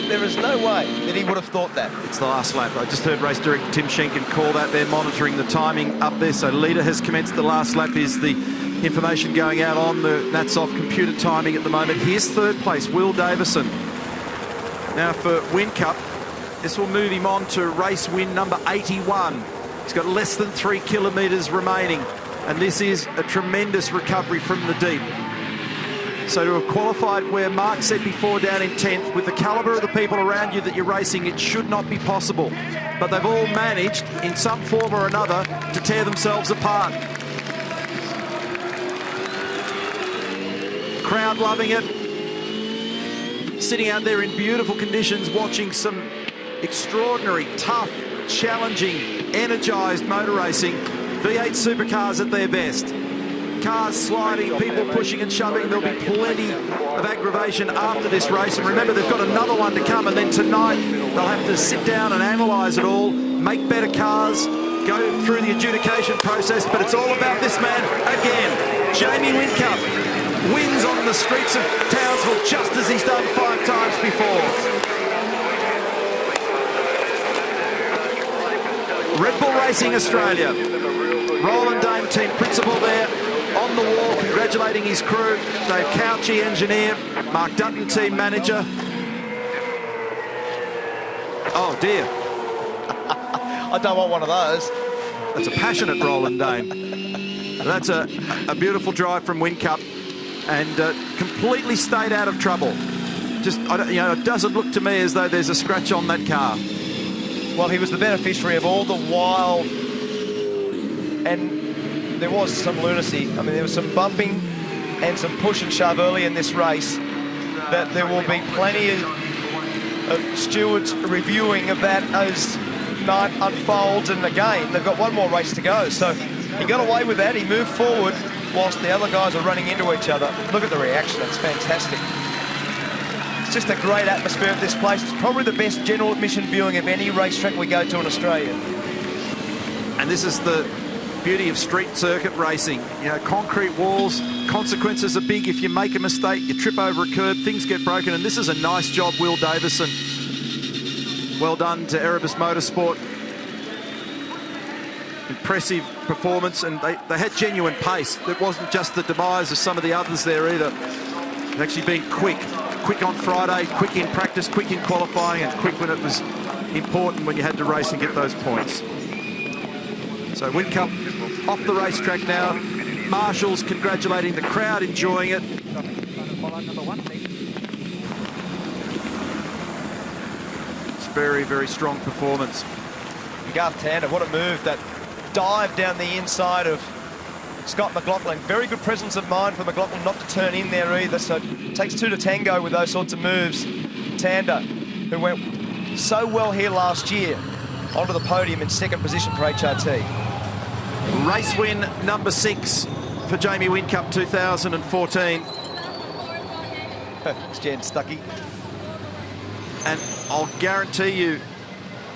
there is no way that he would have thought that. It's the last lap. I just heard race director Tim Schenken call that. They're monitoring the timing up there. So leader has commenced. The last lap is the information going out on the Natsoff computer timing at the moment. Here's third place, Will Davison. Now for Whincup, this will move him on to race win number 81. He's got less than 3 kilometres remaining, and this is a tremendous recovery from the deep. So to have qualified where Mark said before down in 10th, with the calibre of the people around you that you're racing, it should not be possible. But they've all managed, in some form or another, to tear themselves apart. Crowd loving it. Sitting out there in beautiful conditions, watching some extraordinary, tough, challenging, energised motor racing. V8 supercars at their best. Cars sliding, people pushing and shoving. There'll be plenty of aggravation after this race. And remember, they've got another one to come. And then tonight, they'll have to sit down and analyse it all, make better cars, go through the adjudication process. But it's all about this man again. Jamie Whincup wins on the streets of Townsville, just as he's done 5 times before. Red Bull Racing Australia. Roland Dame team principal there on the wall, congratulating his crew. Dave Couchy, engineer. Mark Dutton, team manager. Oh dear. I don't want one of those. That's a passionate Roland Dame. That's a beautiful drive from Whincup, and completely stayed out of trouble. Just, you know, it doesn't look to me as though there's a scratch on that car. Well, he was the beneficiary of all the wild, and there was some lunacy. I mean, there was some bumping and some push and shove early in this race that there will be plenty of stewards reviewing of that as night unfolds. And again, they've got one more race to go. So he got away with that. He moved forward whilst the other guys are running into each other. Look at the reaction. It's fantastic. It's just a great atmosphere at this place. It's probably the best general admission viewing of any racetrack we go to in Australia. And this is the beauty of street circuit racing. You know, concrete walls, consequences are big. If you make a mistake, you trip over a curb, things get broken. And this is a nice job, Will Davison. Well done to Erebus Motorsport. Impressive performance, and they had genuine pace. It wasn't just the demise of some of the others there either. They've actually been quick on Friday, quick in practice, quick in qualifying, and quick when it was important, when you had to race and get those points. So Whincup off the racetrack now. Marshall's congratulating the crowd, enjoying it. It's very, very strong performance. Garth Tander, what a move. That dive down the inside of Scott McLaughlin. Very good presence of mind for McLaughlin not to turn in there either. So it takes 2 to tango with those sorts of moves. Tander, who went so well here last year, onto the podium in 2nd position for HRT. Race win number 6 for Jamie Whincup 2014. It's Jen Stuckey. And I'll guarantee you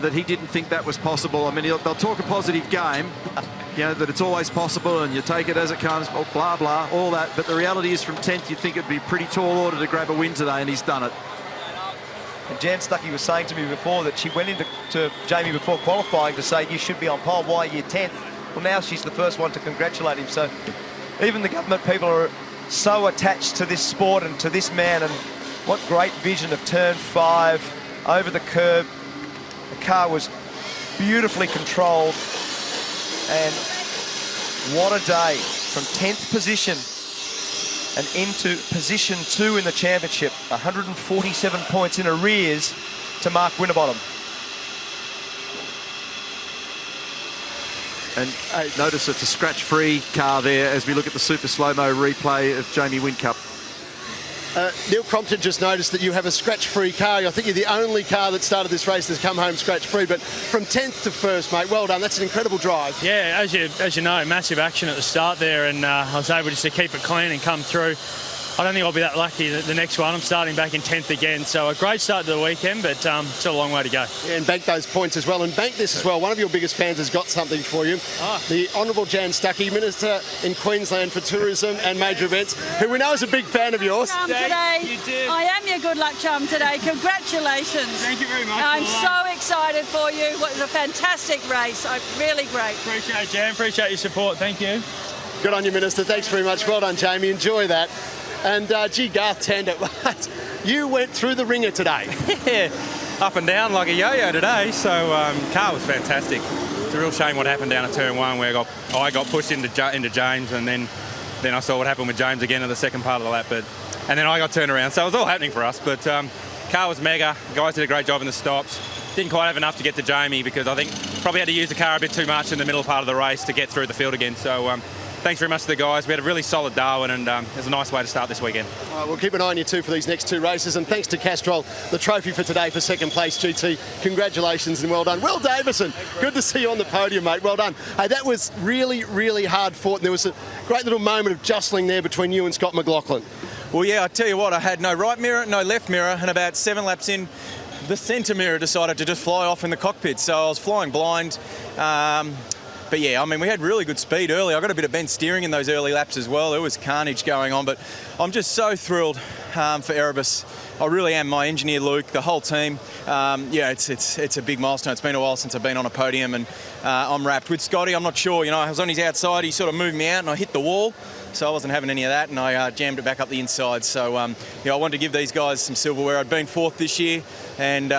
that he didn't think that was possible. I mean, they'll talk a positive game, you know, that it's always possible and you take it as it comes, blah, blah, all that. But the reality is from 10th, you think it'd be a pretty tall order to grab a win today, and he's done it. And Jan Stuckey was saying to me before that she went into Jamie before qualifying to say, you should be on pole, why are you 10th? Well, now she's the first one to congratulate him. So even the government people are so attached to this sport and to this man, and what great vision of turn 5 over the curb. The car was beautifully controlled, and what a day from 10th position and into position 2 in the championship. 147 points in arrears to Mark Winterbottom. And notice it's a scratch-free car there as we look at the super slow-mo replay of Jamie Whincup. Neil Crompton just noticed that you have a scratch-free car. I think you're the only car that started this race that's come home scratch-free, but from 10th to 1st, mate, well done. That's an incredible drive. Yeah, as you know, massive action at the start there, and I was able just to keep it clean and come through. I don't think I'll be that lucky the next one. I'm starting back in 10th again, so a great start to the weekend, but still a long way to go. Yeah, and bank those points as well, and bank this as well. One of your biggest fans has got something for you. The Honourable Jan Stuckey, Minister in Queensland for Tourism and Major Events, who we know is a big fan of yours. Today. You did. I am your good luck charm today. Congratulations. Thank you very much. I'm so excited for you. It was a fantastic race. Really great. Appreciate it, Jan. Appreciate your support. Thank you. Good on you, Minister. Thanks very much. Well done, Jamie. Enjoy that. And gee, Garth Tander, you went through the ringer today. Yeah, up and down like a yo-yo today. So car was fantastic. It's a real shame what happened down at turn 1 where I got pushed into James, and then I saw what happened with James again in the second part of the lap. And then I got turned around. So it was all happening for us. But car was mega. Guys did a great job in the stops. Didn't quite have enough to get to Jamie because I think probably had to use the car a bit too much in the middle part of the race to get through the field again. So thanks very much to the guys. We had a really solid Darwin, and it was a nice way to start this weekend. All right, we'll keep an eye on you too for these next 2 races. And thanks to Castrol, the trophy for today for 2nd place, GT. Congratulations and well done. Well, Davison, good to see you on the podium, mate. Well done. Hey, that was really, really hard fought. And there was a great little moment of jostling there between you and Scott McLaughlin. Well, yeah, I tell you what, I had no right mirror, no left mirror, and about 7 laps in, the centre mirror decided to just fly off in the cockpit. So I was flying blind. But yeah, I mean, we had really good speed early. I got a bit of bent steering in those early laps as well. There was carnage going on, but I'm just so thrilled for Erebus. I really am. My engineer Luke, the whole team. Yeah, it's a big milestone. It's been a while since I've been on a podium, and I'm wrapped. With Scotty, I'm not sure. You know, I was on his outside. He sort of moved me out, and I hit the wall. So I wasn't having any of that, and I jammed it back up the inside. So, yeah, I wanted to give these guys some silverware. I'd been 4th this year, and,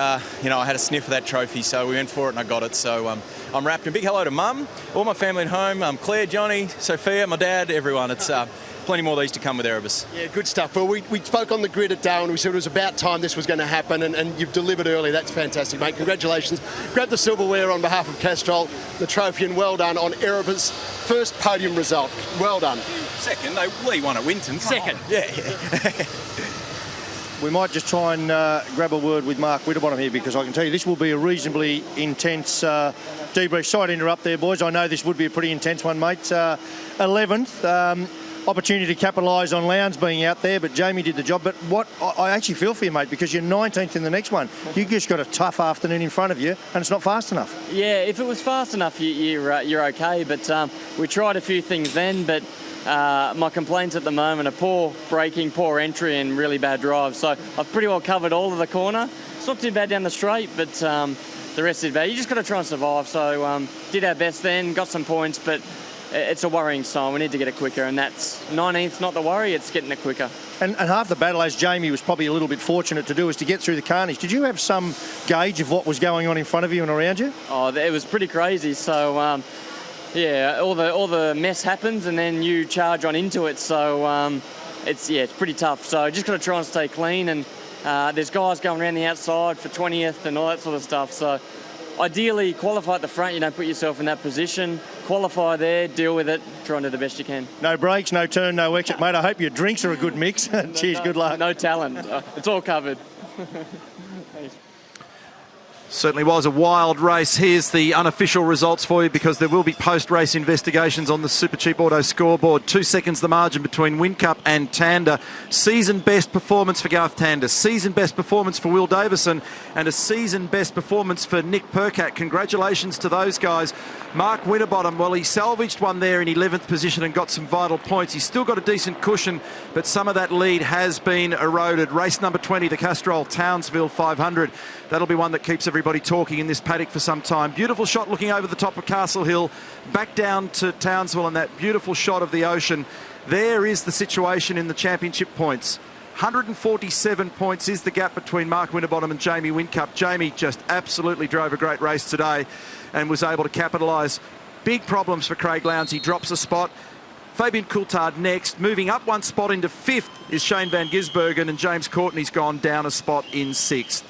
you know, I had a sniff of that trophy, so we went for it, and I got it. So I'm wrapped. And big hello to Mum, all my family at home, Claire, Johnny, Sophia, my dad, everyone. It's plenty more of these to come with Erebus. Yeah, good stuff. Well, we spoke on the grid at Darwin. We said it was about time this was going to happen, and you've delivered early. That's fantastic, mate. Congratulations. Grab the silverware on behalf of Castrol, the trophy, and well done on Erebus' first podium result. Well done. Second, Lee won at Winton. Second. Yeah. We might just try and grab a word with Mark Winterbottom here, because I can tell you this will be a reasonably intense debrief. Sorry to interrupt there, boys. I know this would be a pretty intense one, mate. 11th. Opportunity to capitalise on Lowndes being out there, but Jamie did the job. But what I actually feel for you, mate, because you're 19th in the next one. You just got a tough afternoon in front of you, and it's not fast enough. Yeah, if it was fast enough, you're okay. But we tried a few things then, but my complaints at the moment are poor braking, poor entry, and really bad drive. So I've pretty well covered all of the corner. It's not too bad down the straight, but the rest is bad. You just got to try and survive. So did our best then, got some points, but it's a worrying sign. We need to get it quicker, and that's 19th, not the worry, it's getting it quicker. And half the battle, as Jamie was probably a little bit fortunate to do, is to get through the carnage. Did you have some gauge of what was going on in front of you and around you? Oh, it was pretty crazy. So, yeah, all the mess happens, and then you charge on into it. So, it's pretty tough. So, just got to try and stay clean. And there's guys going around the outside for 20th and all that sort of stuff. So, ideally, qualify at the front. You don't put yourself in that position. Qualify there, deal with it, try and do the best you can. No brakes, no turn, no exit, mate. I hope your drinks are a good mix. Cheers, good luck. No talent. It's all covered. Certainly was a wild race. Here's the unofficial results for you, because there will be post-race investigations on the Super Cheap Auto scoreboard. 2 seconds the margin between Whincup and Tander. Season best performance for Garth Tander. Season best performance for Will Davison. And a season best performance for Nick Perkins. Congratulations to those guys. Mark Winterbottom, well, he salvaged one there in 11th position and got some vital points. He's still got a decent cushion, but some of that lead has been eroded. Race number 20, the Castrol Townsville 500. That'll be one that keeps everybody talking in this paddock for some time. Beautiful shot looking over the top of Castle Hill, back down to Townsville, and that beautiful shot of the ocean. There is the situation in the championship points. 147 points is the gap between Mark Winterbottom and Jamie Whincup. Jamie just absolutely drove a great race today and was able to capitalise. Big problems for Craig Lowndes. He drops a spot. Fabian Coulthard next. Moving up one spot into 5th is Shane Van Gisbergen, and James Courtney's gone down a spot in 6th.